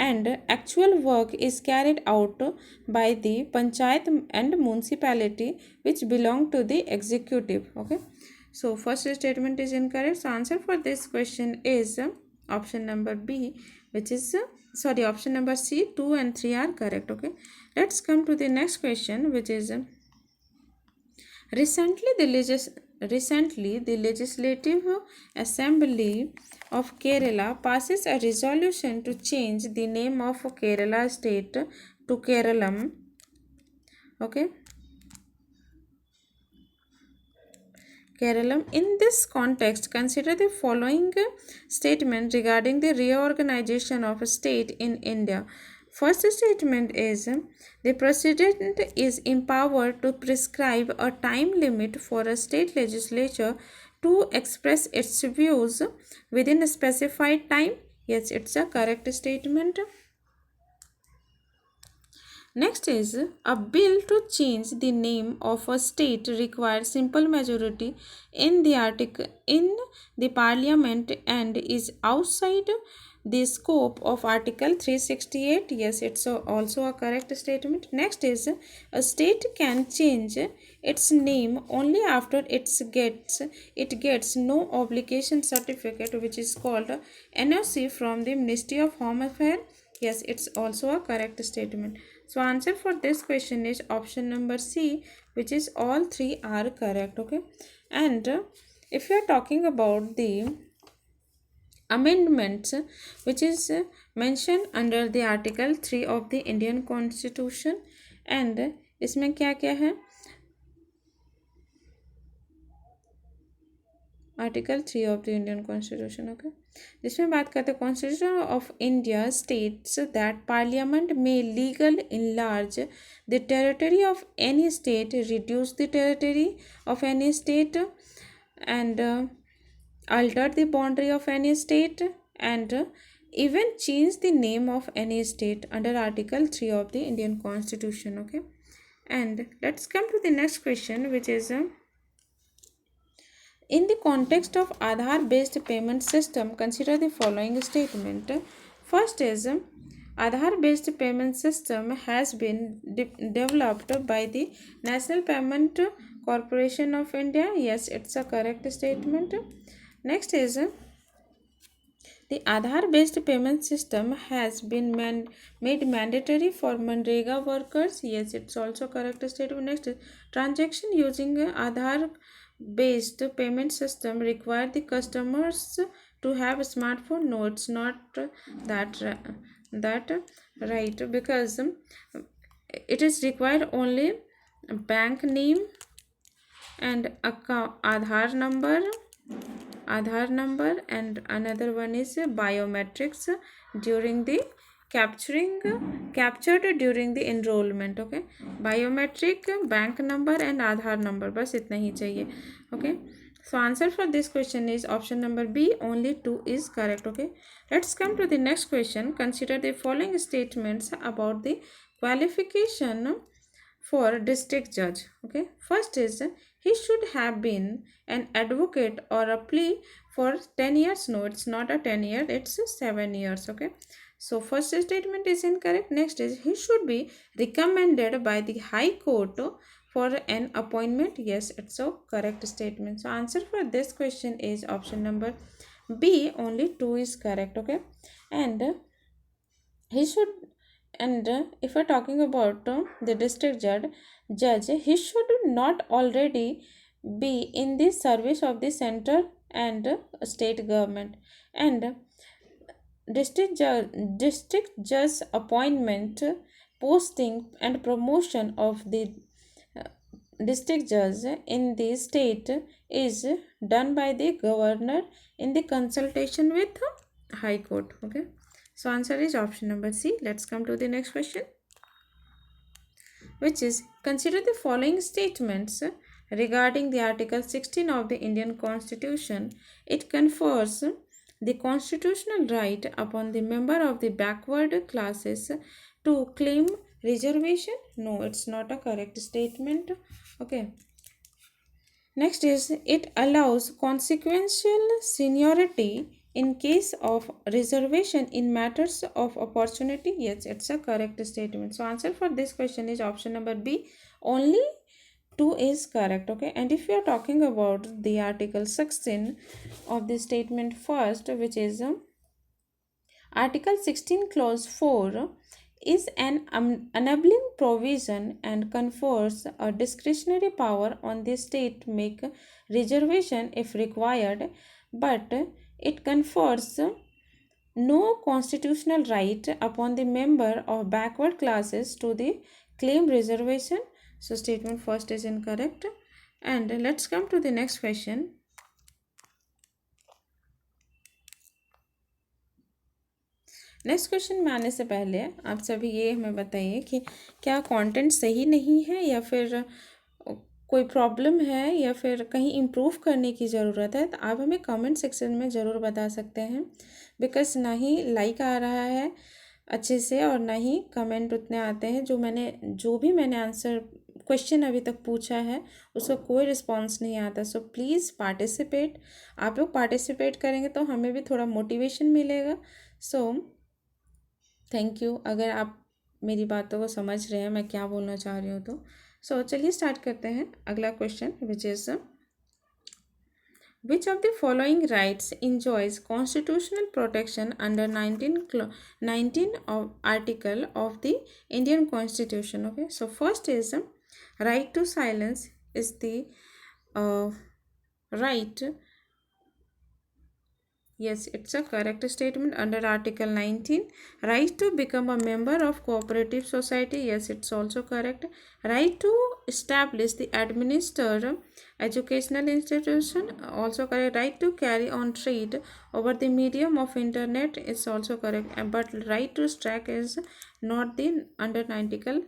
and actual work is carried out by the panchayat and municipality which belong to the executive. Okay, so first statement is incorrect. So answer for this question is option number B, which is sorry, option number C. 2 and 3 are correct. Okay, let's come to the next question, which is recently the Legislative Assembly of Kerala passes a resolution to change the name of Kerala state to Keralam. Okay, Keralam. In this context, consider the following statement regarding the reorganization of a state in India. First statement is the president is empowered to prescribe a time limit for a state legislature to express its views within a specified time. Yes, it's a correct statement. Next is a bill to change the name of a state requires simple majority in the article in the parliament and is outside the scope of article 368. Yes, it's also a correct statement. Next is a state can change its name only after it gets no obligation certificate, which is called NOC from the Ministry of Home Affairs. Yes, it's also a correct statement. So answer for this question is option number C, which is all 3 are correct. Okay, and if you are talking about the amendments which is mentioned under the article 3 of the Indian Constitution, and इसमें क्या क्या है, article 3 of the Indian constitution. Okay, जिसमें बात करते हैं constitution of India states that parliament may legal enlarge the territory of any state, reduce the territory of any state and alter the boundary of any state and even change the name of any state under article 3 of the Indian Constitution. Okay, and let's come to the next question, which is in the context of Aadhaar based payment system, consider the following statement. First is Aadhaar based payment system has been developed by the National Payment Corporation of India. Yes, it's a correct statement. Next is the Aadhaar based payment system has been made mandatory for Manrega workers. Yes, it's also correct statement. Next is transaction using Aadhaar based payment system require the customers to have a smartphone. No, it's not that right, because it is required only bank name and account Aadhaar number Aadhaar number, and another one is biometrics during the captured during the enrollment. Okay, biometric, bank number and Aadhaar number, बस इतना ही चाहिए. Okay, so answer for this question is option number B. Only 2 is correct. Okay, let's come to the next question. Consider the following statements about the qualification for district judge. Okay, first is he should have been an advocate or a plea for 10 years. No, it's not a 10 year, it's 7 years. Okay, so first statement is incorrect. Next is he should be recommended by the high court for an appointment. Yes, it's a correct statement. So answer for this question is option number B. Only 2 is correct. Okay, and he should, and if we're talking about the district judge, he should not already be in the service of the center and state government. And district judge appointment, posting and promotion of the uh, district judge in the state is done by the governor in the consultation with high court. Okay, so answer is option number C. Let's come to the next question, which is consider the following statements regarding the Article 16 of the Indian Constitution. It confers the constitutional right upon the member of the backward classes to claim reservation. No, it's not a correct statement. Okay, next is it allows consequential seniority in case of reservation in matters of opportunity. Yes, it's a correct statement. So answer for this question is option number B. Only 2 is correct. Okay, and if we are talking about the article 16 of the statement first, which is Article 16 clause 4 is an enabling provision and confers a discretionary power on the state to make reservation if required, but it confers no constitutional right upon the member of backward classes to the claim reservation. So statement first is incorrect. And let's come to the next question. Next question में आने से पहले आप सभी ये हमें बताइए कि क्या कंटेंट सही नहीं है या फिर कोई प्रॉब्लम है या फिर कहीं इम्प्रूव करने की ज़रूरत है, तो आप हमें कमेंट सेक्शन में ज़रूर बता सकते हैं. बिकॉज ना ही लाइक आ रहा है अच्छे से और ना ही कमेंट उतने आते हैं. जो भी मैंने आंसर क्वेश्चन अभी तक पूछा है उसका कोई रिस्पॉन्स नहीं आता. So please participate. आप लोग पार्टिसिपेट करेंगे तो हमें भी थोड़ा मोटिवेशन मिलेगा. So thank you. अगर आप मेरी बातों को समझ रहे हैं मैं क्या बोलना चाह रही हूँ तो. सो चलिए स्टार्ट करते हैं. अगला question which is which of the following rights enjoys constitutional protection under 19 of article of the Indian Constitution. Okay, so first is right to silence is the right. Yes, it's a correct statement under Article 19. Right to become a member of cooperative society. Yes, it's also correct. Right to establish the administer educational institution. Also correct. Right to carry on trade over the medium of internet is also correct. But right to strike is not the under Article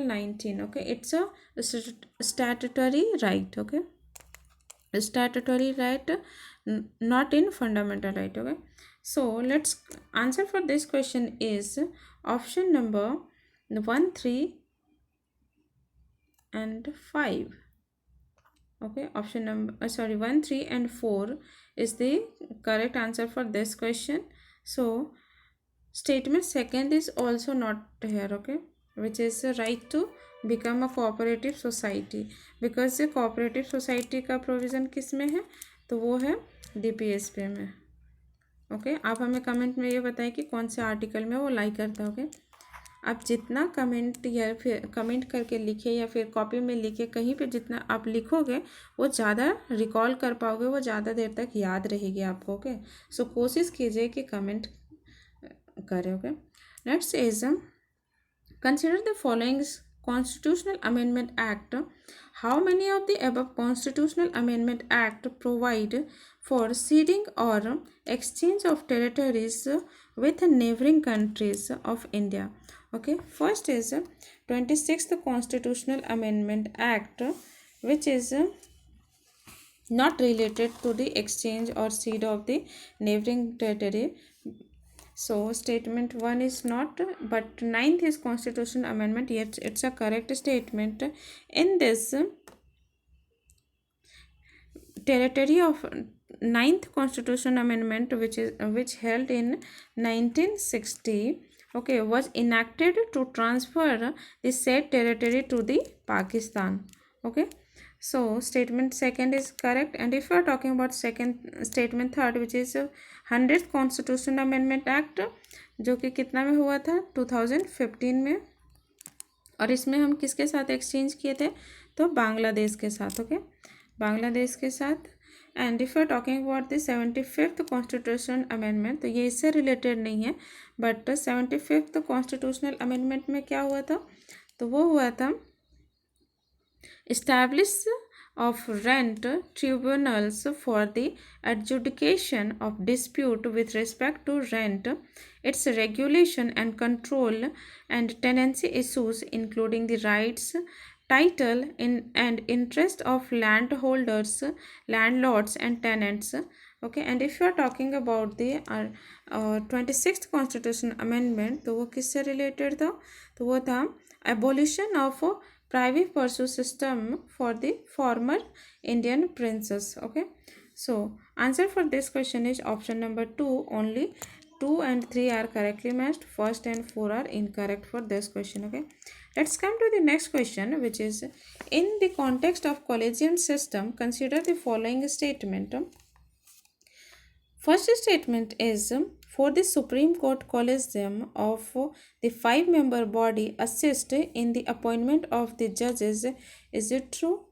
19. Okay, it's a statutory right. Okay, statutory right, not in fundamental right. Okay, so let's answer for this question is option number 1, 3 and 5. Okay, option number 1, 3 and 4 is the correct answer for this question. So statement second is also not here. Okay, which is the right to become a cooperative society, because ये cooperative society का provision किस में है, तो वो है DPSP में. Okay, आप हमें कमेंट में ये बताएं कि कौन से आर्टिकल में वो लाइक करता है. ओके, आप जितना कमेंट या फिर कमेंट करके लिखे या फिर कॉपी में लिखे, कहीं पे जितना आप लिखोगे वो ज़्यादा रिकॉल कर पाओगे, वो ज़्यादा देर तक याद रहेगी आपको. ओके, सो कोशिश कीजिए कि कमेंट करें. Okay, next is consider the following Constitutional Amendment Act, how many of the above Constitutional Amendment Act provide for ceding or exchange of territories with neighboring countries of India? Okay, first is 26th Constitutional Amendment Act, which is not related to the exchange or cede of the neighboring territory. So statement 1 is not, but ninth is constitutional amendment. Yet it's a correct statement. In this territory of ninth constitutional amendment, which held in 1960, okay, was enacted to transfer the said territory to the Pakistan. Okay, so statement second is correct. And if you are talking about second statement third, which is 100th constitutional amendment act, जो कि कितना में हुआ था 2015 में, और इसमें हम किसके साथ एक्सचेंज किए थे, तो बांग्लादेश के साथ. ओके, बांग्लादेश के साथ. And if you are talking about the 75th constitution amendment, तो ये इससे रिलेटेड नहीं है, बट 75th कॉन्स्टिट्यूशनल अमेंडमेंट में क्या हुआ था, तो वो हुआ था establish of rent tribunals for the adjudication of dispute with respect to rent, its regulation and control, and tenancy issues, including the rights, title and interest of landholders, landlords and tenants. Okay, and if you are talking about the 26th constitution amendment, तो वो किससे related था, तो वो था abolition of private pursuit system for the former Indian princes. Okay, so answer for this question is option number 2. Only 2 and 3 are correctly matched. First and 4 are incorrect for this question. Okay, let's come to the next question, which is in the context of collegium system, consider the following statement. First statement is for the Supreme Court Collegium of the 5-member body assist in the appointment of the judges. Is it true?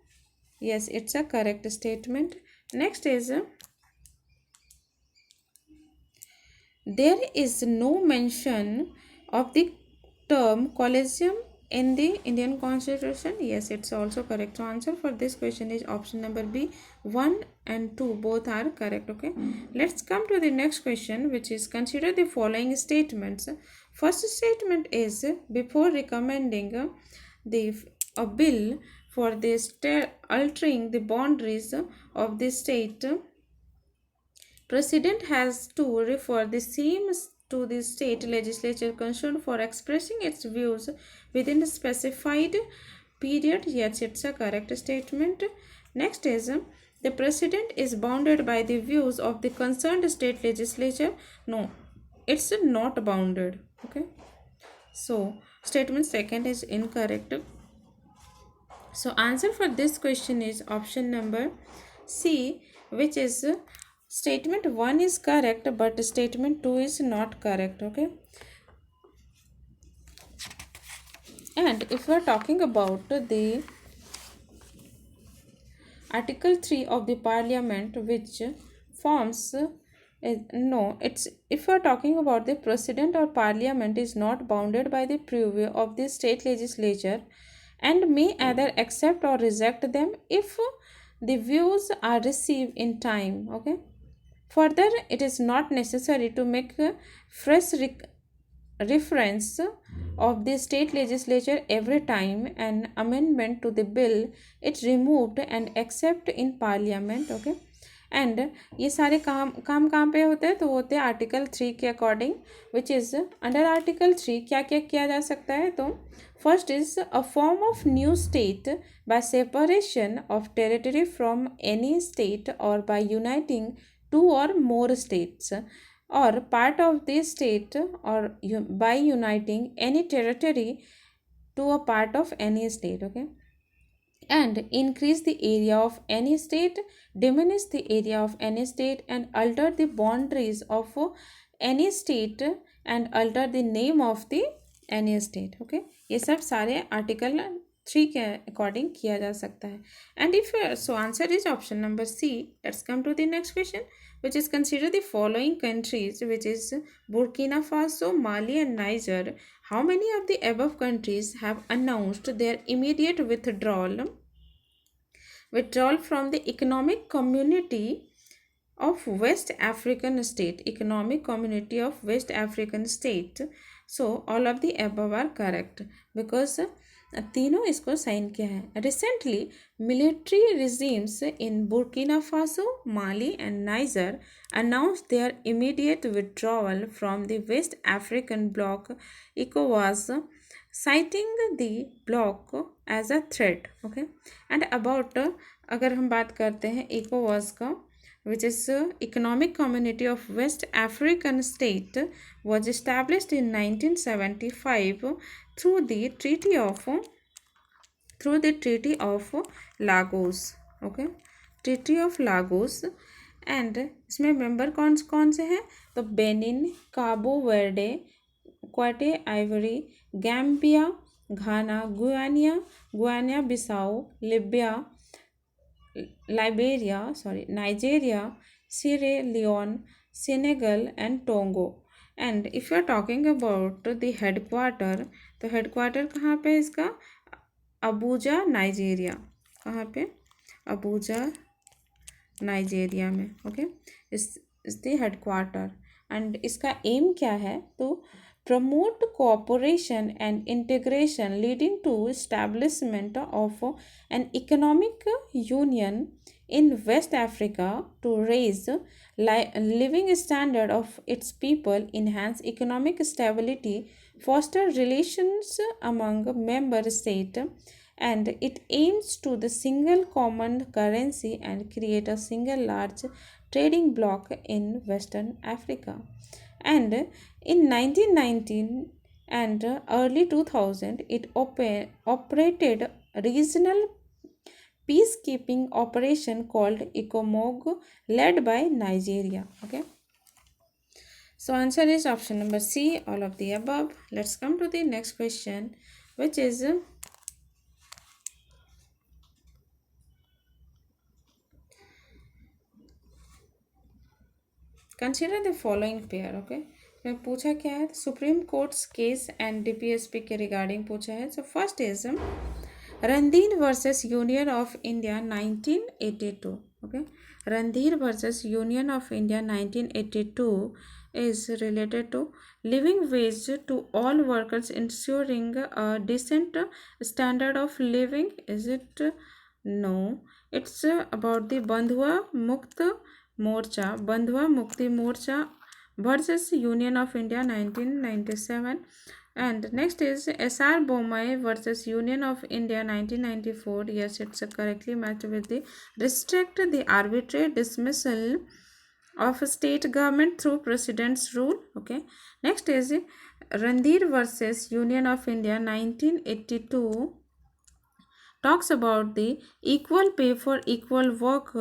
Yes, it's a correct statement. Next is there is no mention of the term collegium in the Indian Constitution. Yes, it's also correct. So answer for this question is option number B. 1 and 2 both are correct. Okay, let's come to the next question, which is consider the following statements. First statement is before recommending a bill for this altering the boundaries of the state, President has to refer the same to the state legislature concerned for expressing its views within a specified period. Yes, it's a correct statement. Next is the president is bounded by the views of the concerned state legislature. No, it's not bounded. Okay, so statement second is incorrect. So answer for this question is option number C, which is statement 1 is correct, but statement 2 is not correct. Okay, and if we are talking about the article 3 of the parliament, which forms no, it's if you are talking about the president or parliament is not bounded by the purview of the state legislature and may either accept or reject them if the views are received in time. Okay, further, it is not necessary to make a fresh reference of the state legislature every time an amendment to the bill is removed and accepted in parliament. Okay, and ये सारे काम कहाँ पे होते हैं, तो होते हैं आर्टिकल 3 के according, which is under article 3 क्या क्या किया जा सकता है. तो first is a form of new state by separation of territory from any state और bye uniting 2 or more states or part of the state or by uniting any territory to a part of any state. Okay, and increase the area of any state, diminish the area of any state, and alter the boundaries of any state and alter the name of the any state. Okay, ये सब सारे article three के according किया जा सकता है. And if so answer is option number C. Let's come to the next question which is consider the following countries, which is Burkina Faso, Mali and Niger. How many of the above countries have announced their immediate withdrawal from the economic community of West African state? Economic community of West African state. So all of the above are correct because तीनों इसको sign किया है. Recently military regimes in Burkina Faso, Mali and Niger announced their immediate withdrawal from the West African bloc ECOWAS, citing the bloc as a threat. Okay, and about अगर हम बात करते हैं ECOWAS का, which is Economic Community of West African State, was established in 1975 through the Treaty of Lagos. Okay, Treaty of Lagos. And इसमें member कौन कौन से हैं? तो Benin, Cabo Verde, Cote Ivory, Gambia, Ghana, Guyana Bissau, Nigeria, Sierra Leone, Senegal and Togo. And if you are talking about the headquarter, तो headquarter कहाँ पे इसका? Abuja, Nigeria. कहाँ पे? अबूजा, नाइजेरिया में. Okay, is the headquarter. And इसका aim क्या है? तो promote cooperation and integration leading to establishment of an economic union in West Africa to raise living standard of its people, enhance economic stability, foster relations among member states, and it aims to the single common currency and create a single large trading bloc in Western Africa. And in 1919 and early 2000, it operated regional peacekeeping operation called ECOMOG, led by Nigeria. Okay, so answer is option number C, all of the above. Let's come to the next question, which is consider the following pair. Okay, मैं पूछा क्या है? Supreme courts case and DPSP के regarding पूछा है. So first is Randhir versus union of India 1982. Okay, Randhir versus union of India 1982 is related to living wage to all workers, ensuring a decent standard of living. Is it? No, it's about the बंधुआ Mukti Morcha versus Union of India 1997. And next is SR Bommai versus Union of India 1994. Yes, it's correctly matched with the restrict the arbitrary dismissal of state government through president's rule. Okay, next is Randhir versus Union of India 1982 talks about the equal pay for equal work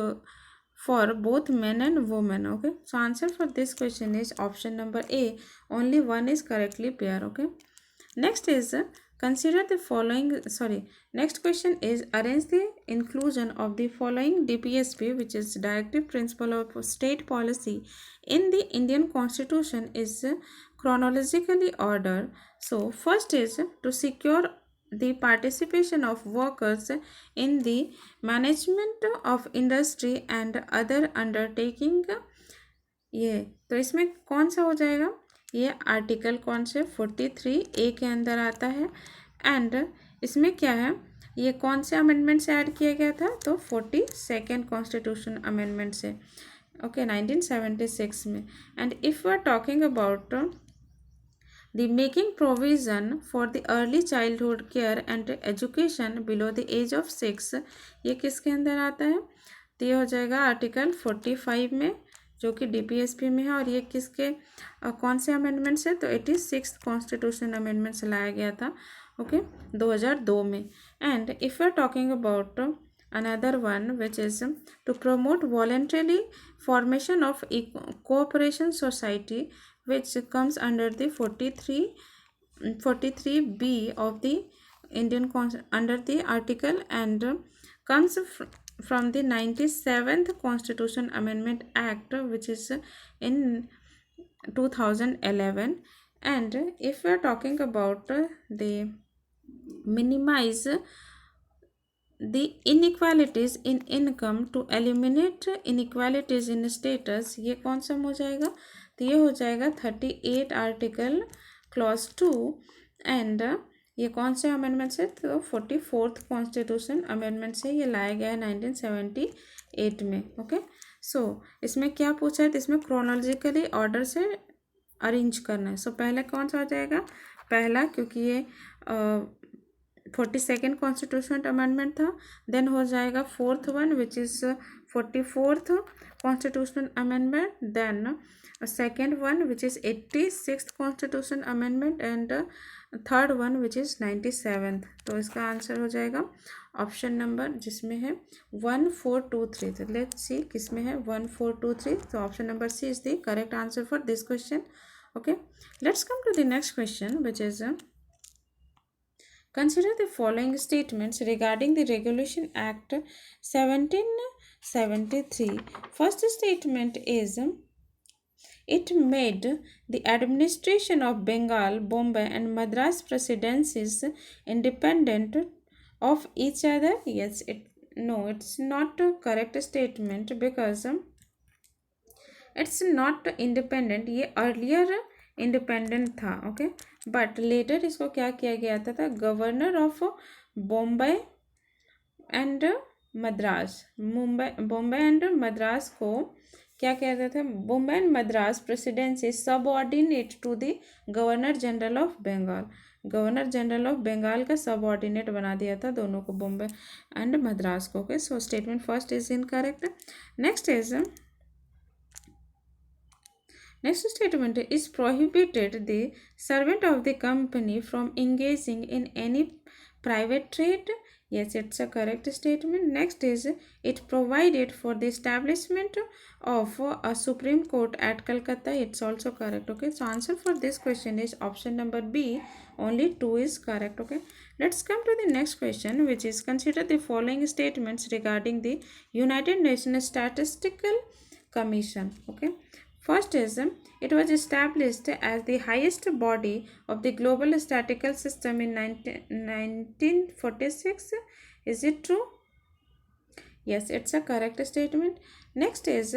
for both men and women. Okay, so answer for this question is option number A. Only one is correctly pair. Okay, next is consider the following. Next question is arrange the inclusion of the following DPSP, which is directive principle of state policy, in the Indian Constitution is chronologically ordered. So first is to secure the participation of workers in the management of industry and other undertaking. ये तो इसमें कौन सा हो जाएगा? ये article कौन से 43A के अंदर आता है. एंड इसमें क्या है? ये कौन से अमेंडमेंट से ऐड किया गया था? तो 42nd कॉन्स्टिट्यूशन अमेंडमेंट से. ओके, 1976 में. And if we are talking about the making provision for the early childhood care and education below the age of 6, ये किसके अंदर आता है? तो ये हो जाएगा आर्टिकल 45 में, जो कि डीपीएसपी में है. और ये किसके कौन से अमेंडमेंट से? तो 86th कॉन्स्टिट्यूशन अमेंडमेंट से लाया गया था. ओके, 2002 में. And if you are talking about another one, which is to promote voluntarily formation of cooperation society, which comes under the 43B of the under the article and comes from the 97th Constitution Amendment Act, which is in 2011. And if we are talking about the minimize the inequalities in income to eliminate inequalities in status, ये कौन सा हो जाएगा? तो ये हो जाएगा 38 article clause 2 and ये कौन से अमेंडमेंट से? तो 44th कॉन्स्टिट्यूशन अमेंडमेंट से ये लाया गया है 1978 में। ओके, सो इसमें क्या पूछा है? तो इसमें क्रोनोलॉजिकली ऑर्डर से अरेंज करना है। सो पहले कौन सा हो जाएगा? पहला, क्योंकि ये 42nd कॉन्स्टिट्यूशन अमेंडमेंट था। देन हो जाएगा 4th one which is 44th constitution amendment. Then second one which is 86th constitution amendment and third one which is 97th। तो इसका आंसर हो जाएगा ऑप्शन नंबर जिसमें है 1 4 2 3। तो लेट्स सी किस में है 1 4 2 3। तो option number C is the correct answer for this question. Okay, let's come to the next question which is consider the following statements regarding the Regulation Act 1773. First statement is it made the administration of Bengal, Bombay and Madras presidencies independent of each other. Yes, it's not a correct statement because it's not independent. ये earlier independent था। Okay, but later इसको क्या किया गया था governor of Bombay and Madras. Bombay and Madras को क्या कहते थे? Bombay and Madras presidency subordinate to the governor general of Bengal. Governor general of Bengal का सबऑर्डिनेट बना दिया था दोनों को, बॉम्बे एंड मद्रास को। Okay, so statement first is incorrect. Next statement is prohibited the servant of the company from engaging in any private trade. Yes, it's a correct statement. Next is it provided for the establishment of a Supreme Court at Calcutta. It's also correct. Okay, so answer for this question is option number B. Only 2 is correct. Okay, let's come to the next question, which is consider the following statements regarding the United Nations Statistical Commission. Okay, first is it was established as the highest body of the global statistical system in 1946. Is it true? Yes, it's a correct statement. Next is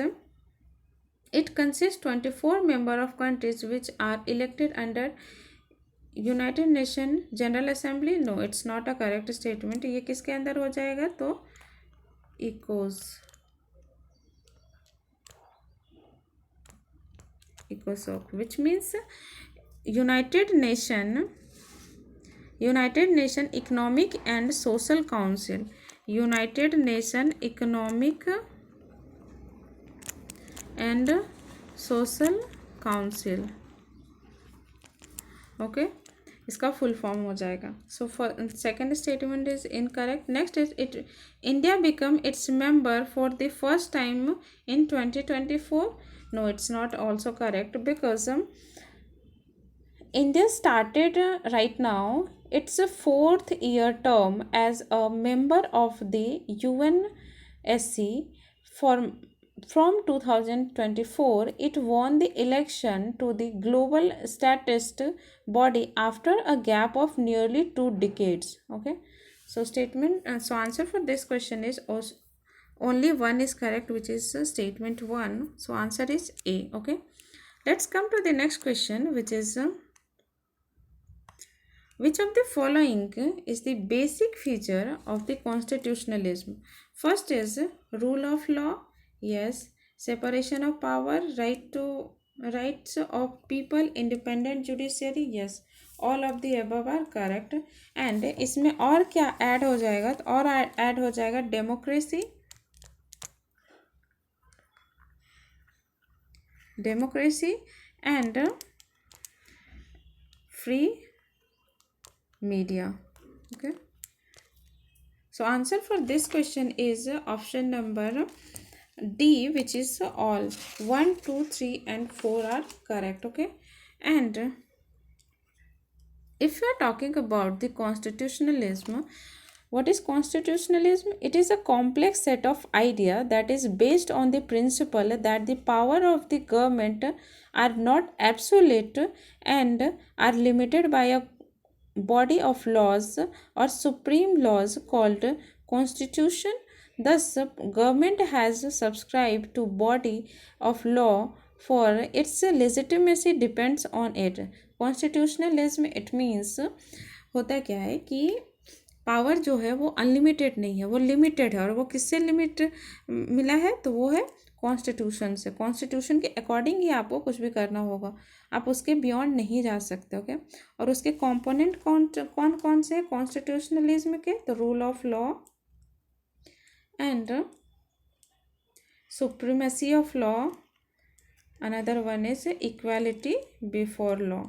it consists 24 member of countries which are elected under United Nations General Assembly. No, it's not a correct statement. ये किसके अंदर हो जाएगा? तो ECOSOC, which means United Nation Economic and Social Council. United Nation Economic and Social Council. Okay, इसका full form हो जाएगा। So second statement is incorrect. Next is it India become its member for the first time in 2024. No, it's not also correct because India started right now its 4th year term as a member of the UNSC. From 2024, it won the election to the global statist body after a gap of nearly 2 decades. Okay, so so answer for this question is also only 1 is correct, which is statement 1. So answer is A. Okay, let's come to the next question, which is which of the following is the basic feature of the constitutionalism? First is rule of law. Yes. Separation of power, rights of people, independent judiciary. Yes, all of the above are correct. And इसमें और क्या add हो जाएगा? तो और add हो जाएगा democracy and free media. Okay, so answer for this question is option number D, which is all 1 2 3 and 4 are correct. Okay, and If you are talking about the constitutionalism, what is constitutionalism? It is a complex set of idea that is based on the principle that the power of the government are not absolute and are limited by a body of laws or supreme laws called constitution. Thus, government has subscribed to body of law for its legitimacy depends on it. Constitutionalism it means होता क्या है कि power जो है वो unlimited नहीं है, वो लिमिटेड है। और वो किससे लिमिट मिला है? तो वो है कॉन्स्टिट्यूशन से। कॉन्स्टिट्यूशन के अकॉर्डिंग ही आपको कुछ भी करना होगा, आप उसके बियॉन्ड नहीं जा सकते। ओके, और उसके कंपोनेंट कौन कौन कौन से हैं कॉन्स्टिट्यूशनलिज्म के? तो rule of law and supremacy of law, another one is equality before law.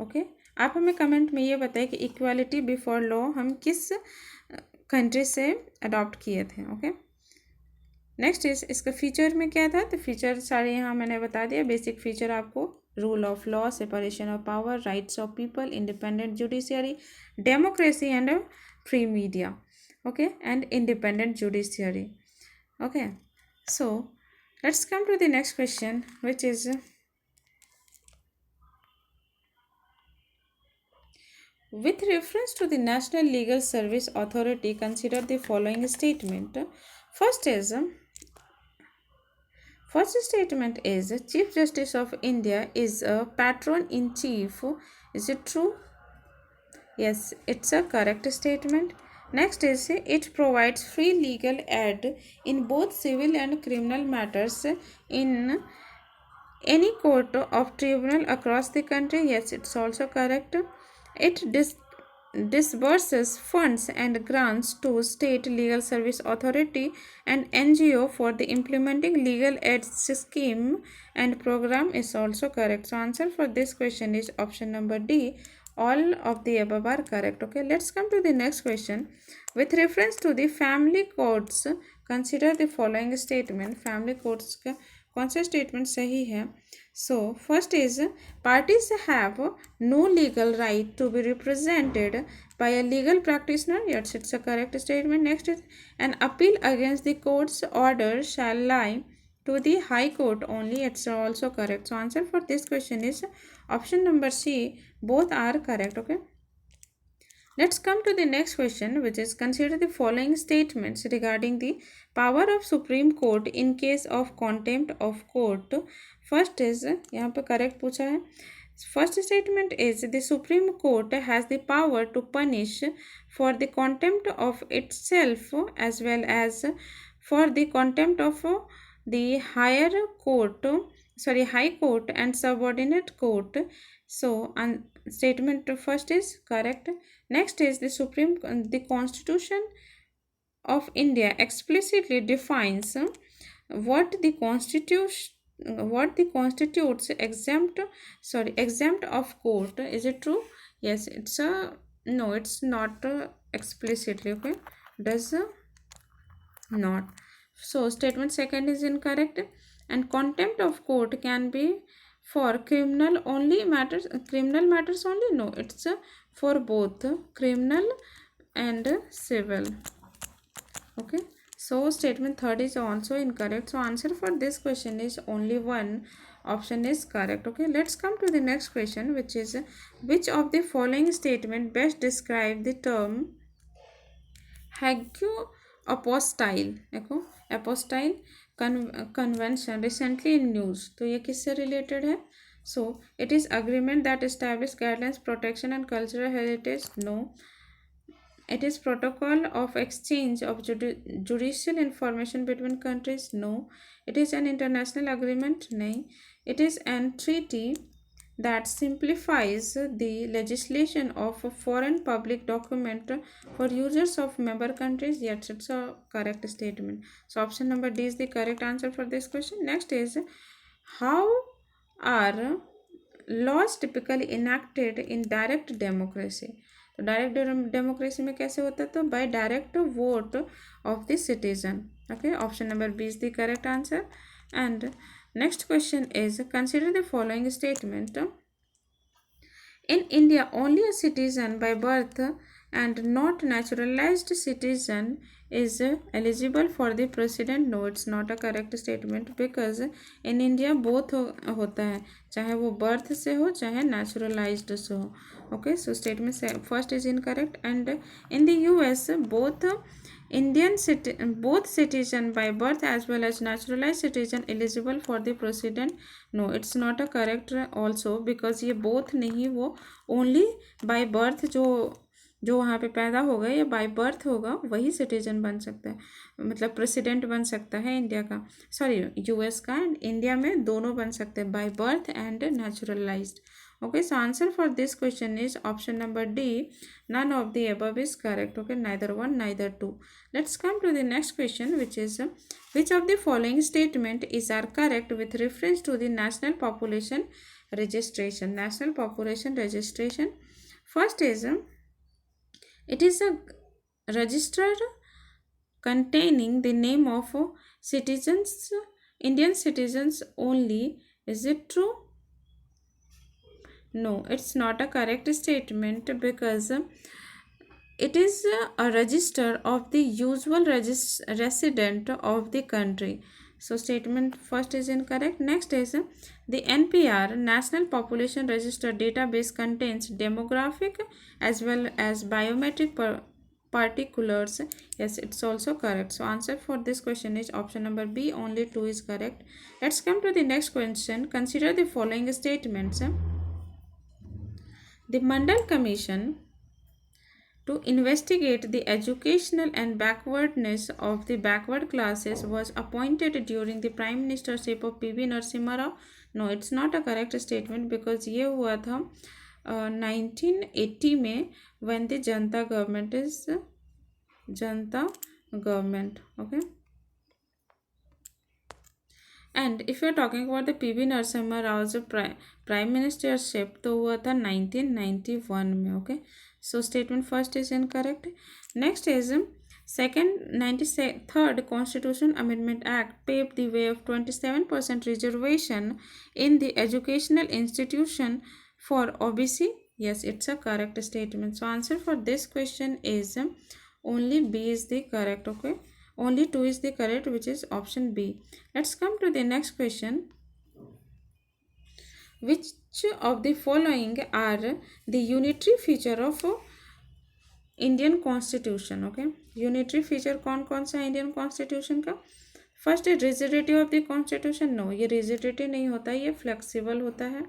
Okay, आप हमें कमेंट में ये बताइए कि इक्वालिटी बिफोर लॉ हम किस कंट्री से अडॉप्ट किए थे। ओके, नेक्स्ट इज इसका फीचर में क्या था? तो फीचर सारे यहाँ मैंने बता दिया। बेसिक फीचर आपको rule of law, separation of power, rights of people, independent judiciary, democracy and free media. Okay, and independent judiciary. Okay, so let's come to the next question, which is with reference to the National Legal Service Authority, consider the following statement. First statement is Chief Justice of India is a patron in chief. Is it true? Yes, it's a correct statement. Next is it provides free legal aid in both civil and criminal matters in any court of tribunal across the country. Yes, it's also correct. It disburses funds and grants to state legal service authority and NGO for the implementing legal aid scheme and program is also correct. So answer for this question is option number D. All of the above are correct. Okay, let's come to the next question. With reference to the family courts, consider the following statement. Family courts का कौन सा statement सही है? So first is parties have no legal right to be represented by a legal practitioner. Yes it's a correct statement. Next is an appeal against the court's order shall lie to the high court only. It's also correct. So answer for this question is option number C. Both are correct. Okay, let's come to the next question, which is consider the following statements regarding the power of Supreme Court in case of contempt of court. First is यहाँ पे correct पूछा है. First statement is the Supreme Court has the power to punish for the contempt of itself as well as for the contempt of the high court and subordinate court. So statement first is correct. Next is the Constitution of India explicitly defines what the constitutes exempt of court. Is it true? Yes, it's a no, it's not explicitly. Okay, does not. So statement second is incorrect. And contempt of court can be for criminal matters only. No, it's for both criminal and civil. Okay, so statement third is also incorrect. So answer for this question is only one option is correct. Okay, let's come to the next question, which is which of the following statement best describe the term hague apostyle. देखो apostyle convention recently in news. तो ये किससे related है? So it is agreement that establish guidelines, protection and cultural heritage. No. It is protocol of exchange of judicial information between countries. No. It is an international agreement. नहीं. It is an treaty that simplifies the legislation of a foreign public document for users of member countries. Yes, it's a correct statement. So option number D is the correct answer for this question. Next is how are laws typically enacted in direct democracy? तो direct democracy में कैसे होता है? तो by direct vote of the citizen. Okay, option number B is the correct answer. And next question is consider the following statement. In India, only a citizen by birth and not naturalized citizen is eligible for the president. No, it's not a correct statement because in India both होता है, चाहे वो birth से हो चाहे naturalized से हो. Okay, so statement first is incorrect. And in the US, both citizen by birth as well as naturalized citizen eligible for the president. No, it's not a correct also because ये both नहीं, वो only by birth जो वहाँ पे पैदा होगा या by birth होगा वही सिटीजन बन सकता है, मतलब प्रेसिडेंट बन सकता है इंडिया का, सॉरी यूएस का. एंड इंडिया में दोनों बन सकते हैं, by birth and naturalised. Okay, so answer for this question is option number D. None of the above is correct. Okay, neither one, neither two. Let's come to the next question, which is which of the following statement is are correct with reference to the national population registration? National population registration. First is it is a register containing the name of citizens, Indian citizens only. Is it true? No, it's not a correct statement because it is a register of the usual resident of the country. So statement first is incorrect. Next is the NPR, National Population Register database, contains demographic as well as biometric particulars. Yes, it's also correct. So answer for this question is option number B. Only 2 is correct. Let's come to the next question. Consider the following statements. The Mandal Commission to investigate the educational and backwardness of the backward classes was appointed during the prime ministership of PV Narasimha Rao. No, it's not a correct statement because ये हुआ था 1980 में, when the Janata government is Janata government. Okay. And if you are talking about the P V Narasimha Rao जो prime ministership तो हुआ था 1991 में. Okay, so statement first is incorrect. Next is second 93rd constitution amendment act paved the way of 27% reservation in the educational institution for OBC. Yes, it's a correct statement. So answer for this question is only B is the correct. Okay, only 2 is the correct, which is option B. Let's come to the next question. Which of the following are the unitary feature of Indian constitution? Okay, unitary feature कौन कौन सा है Indian constitution का? First है rigidity of the constitution. No, ये rigidity नहीं होता, ये फ्लेक्सिबल होता है.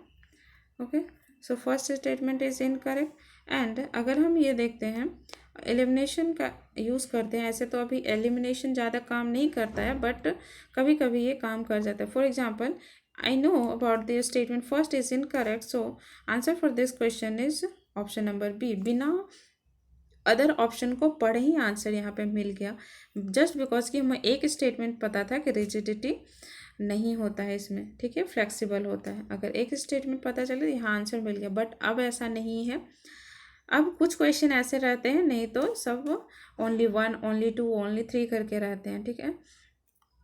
Okay, so first statement is incorrect. And अगर हम ये देखते हैं एलिमिनेशन का यूज़ करते हैं, ऐसे तो अभी एलिमिनेशन ज़्यादा काम नहीं करता है बट कभी कभी ये काम कर जाता है. For example, I know about the statement first is incorrect. So answer for this question is option number B. बिना अदर ऑप्शन को पढ़े ही आंसर यहाँ पे मिल गया, जस्ट बिकॉज कि हमें एक स्टेटमेंट पता था कि रिजिडिटी नहीं होता है इसमें. ठीक है, फ्लेक्सिबल होता है. अगर एक स्टेटमेंट पता चले तो यहाँ आंसर मिल गया, बट अब ऐसा नहीं है. अब कुछ क्वेश्चन ऐसे रहते हैं, नहीं तो सब ओनली 1, ओनली 2, ओनली 3 करके रहते हैं. ठीक है,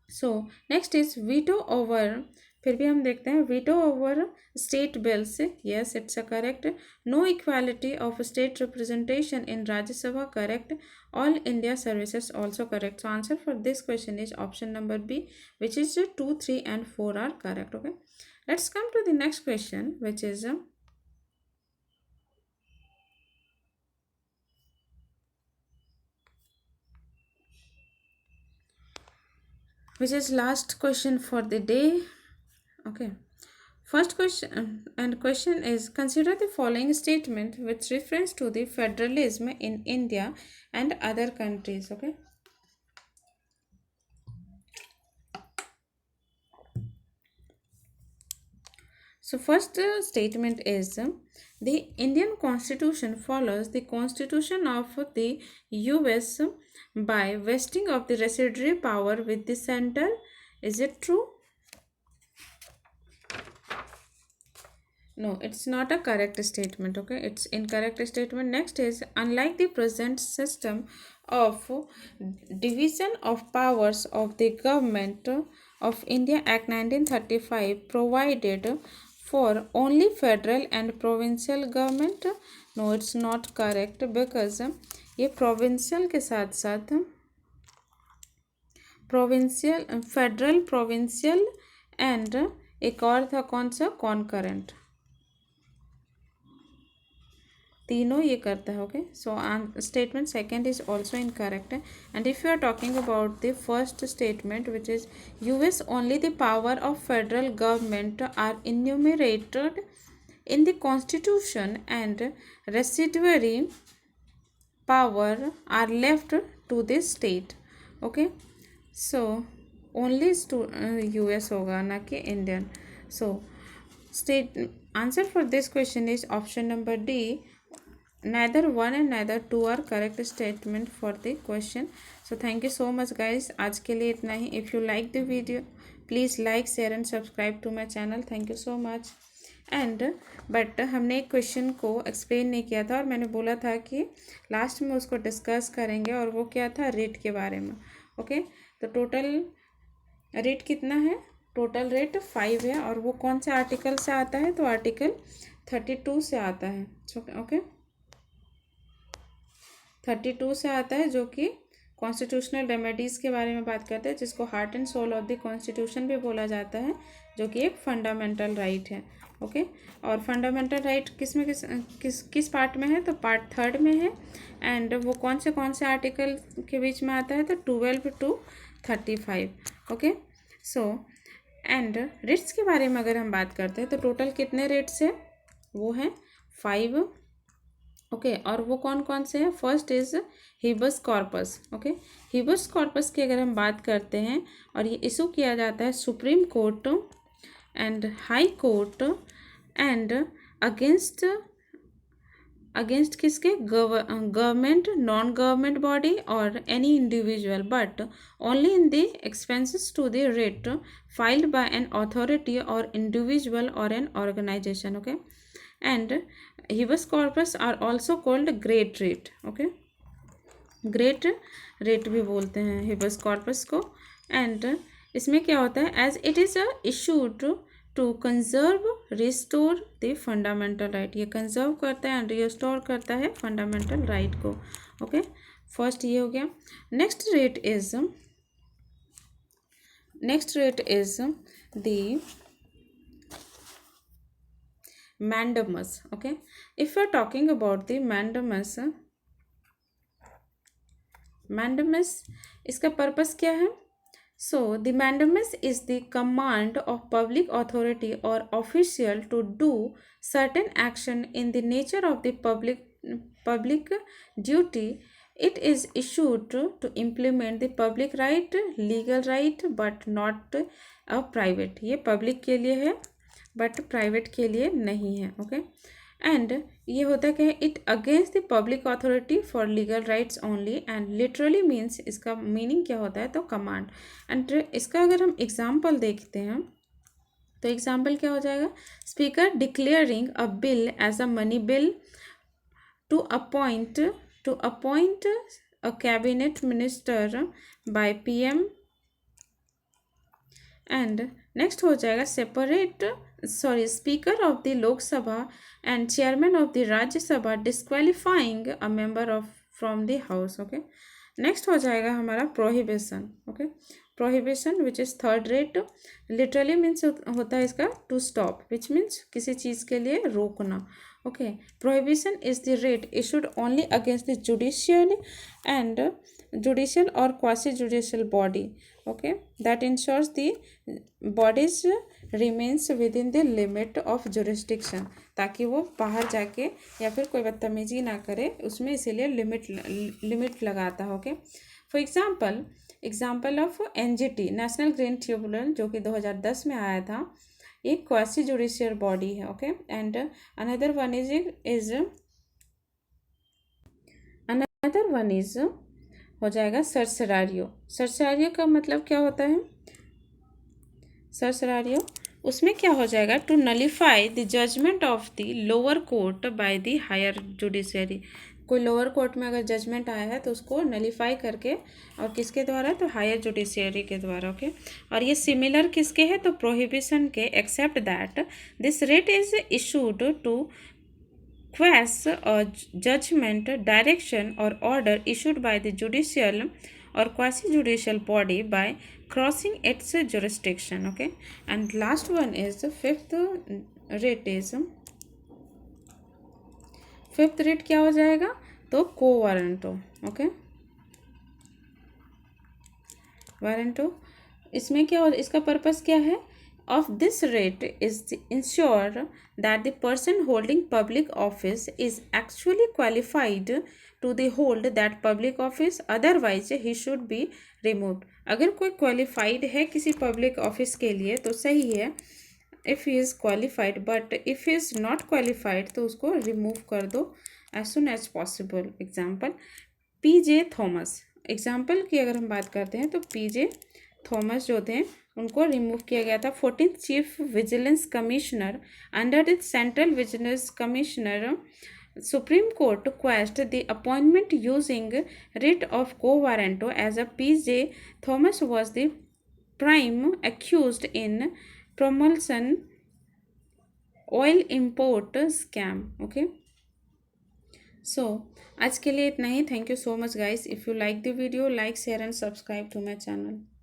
so next is veto over. फिर भी हम देखते हैं veto over state bills. Yes, it's a correct. No equality of state representation in Rajya Sabha. Correct. All India services also correct. So answer for this question is option number B, which is 2, 3 and 4 are correct. Okay, let's come to the next question, which is last question for the day. Okay, first question is consider the following statement with reference to the federalism in India and other countries. Okay, so first statement is the Indian Constitution follows the Constitution of the US by vesting of the residuary power with the center. Is it true? No, it's not a correct statement. Okay, it's incorrect statement. Next is unlike the present system of division of powers of the government of India, Act 1935 provided for only federal and provincial government. No, it's not correct because ये provincial के साथ साथ provincial, federal, provincial and एक और था कौन सा, concurrent, तीनों ये करता है. Okay, so statement second is also incorrect. And if you are talking about the first statement which is US only the power of federal government are enumerated in the constitution and residuary power are left to the state. Okay, so only US होगा ना कि Indian. So state answer for this question is option number D. Neither one and neither two are correct statement for the question. So thank you so much guys. आज के लिए इतना ही. If you like the video, please like, share and subscribe to my channel. Thank you so much. And but हमने एक question को explain नहीं किया था और मैंने बोला था कि लास्ट में उसको डिस्कस करेंगे, और वो क्या था, रेट के बारे में. ओके, तो टोटल रेट कितना है, टोटल रेट 5 है, और वो कौन से आर्टिकल से आता है, तो आर्टिकल 32 से आता है. ओके, 32 से आता है, जो कि कॉन्स्टिट्यूशनल रेमेडीज़ के बारे में बात करते हैं, जिसको heart and soul of the constitution भी बोला जाता है, जो कि एक फंडामेंटल राइट है. ओके, और फंडामेंटल राइट किस में किस पार्ट में है, तो पार्ट 3 में है. एंड वो कौन से आर्टिकल के बीच में आता है, तो 12 to 35. Okay, so and rates के बारे में अगर हम बात करते हैं तो टोटल कितने रेट्स है, वो हैं 5. ओके, और वो कौन कौन से हैं, first is habeas corpus. Okay, habeas corpus की अगर हम बात करते हैं, और ये इशू किया जाता है supreme court and high court and against किसके, गवर्नमेंट, नॉन गवर्नमेंट बॉडी और any individual, but only in the expenses to the writ filed by an authority और इंडिविजुअल और an organisation. Okay, and habeas corpus are also called great writ. Okay, great writ भी बोलते हैं हिबस corpus को. And इसमें क्या होता है, as it is issued to conserve restore the fundamental right. ये कंजर्व करता है एंड रिस्टोर करता है फंडामेंटल राइट को. ओके, फर्स्ट ये हो गया. Next writ is the mandamus. Okay, if we are talking about the mandamus, इसका पर्पस क्या है, so the mandamus is the command of public authority or official to do certain action in the nature of the public duty. It is issued to implement the public right, legal right, but not a private. ये public के लिए है but private के लिए नहीं है. Okay, and ये होता क्या है, it against the public authority for legal rights only. And literally means, इसका मीनिंग क्या होता है, तो कमांड. एंड इसका अगर हम एग्जाम्पल देखते हैं तो एग्जाम्पल क्या हो जाएगा, speaker declaring a bill as a money bill to appoint a cabinet minister by PM. And next हो जाएगा speaker of the Lok Sabha and chairman of the Rajya Sabha disqualifying a member of from the house. Okay, next हो जाएगा हमारा prohibition. Okay, prohibition which is third writ. Literally means होता है इसका to stop, which means किसी चीज़ के लिए रोकना. Okay, prohibition is the writ issued only against the judicial और quasi judicial body. Okay, that ensures the bodies remains within the limit of jurisdiction, ताकि वो बाहर जाके या फिर कोई बदतमीजी ना करे उसमें, इसीलिए लिमिट लगाता है. Okay, for example of NGT, national green tribunal, जो कि 2010 में आया था, एक क्वासी जुडिशियल बॉडी है. Okay, and another one is हो जाएगा सर्सरारियो का मतलब क्या होता है, सर्सरारियो, उसमें क्या हो जाएगा, to nullify the judgment of the lower court by the higher judiciary. कोई लोअर कोर्ट में अगर जजमेंट आया है तो उसको नलीफाई करके, और किसके द्वारा, तो हायर जुडिशियरी के द्वारा। ओके, और ये सिमिलर किसके है, तो प्रोहिबिशन के, except that this writ is issued to quash a judgment, direction or order issued by the judicial or quasi-judicial body by crossing its jurisdiction. Okay, and last one is the rate is fifth rate क्या हो जाएगा, तो को warranto. Okay, warranto, इसमें क्या हो, इसका purpose क्या है, of this rate is to ensure that the person holding public office is actually qualified to the hold that public office, otherwise he should be removed। अगर कोई क्वालिफाइड है किसी पब्लिक ऑफिस के लिए तो सही है, if he is qualified, but if he is not qualified तो उसको रिमूव कर दो as soon as possible. Example, PJ Thomas, example की अगर हम बात करते हैं तो पीजे थॉमस जो थे उनको रिमूव किया गया था। 14th chief vigilance commissioner under the central vigilance commissioner supreme court quashed the appointment using writ of quo warranto as a PJ Thomas was the prime accused in promotion oil import scam. Okay, so आज के लिए इतना ही। Thank you so much guys. If you like the video, like share and subscribe to my channel.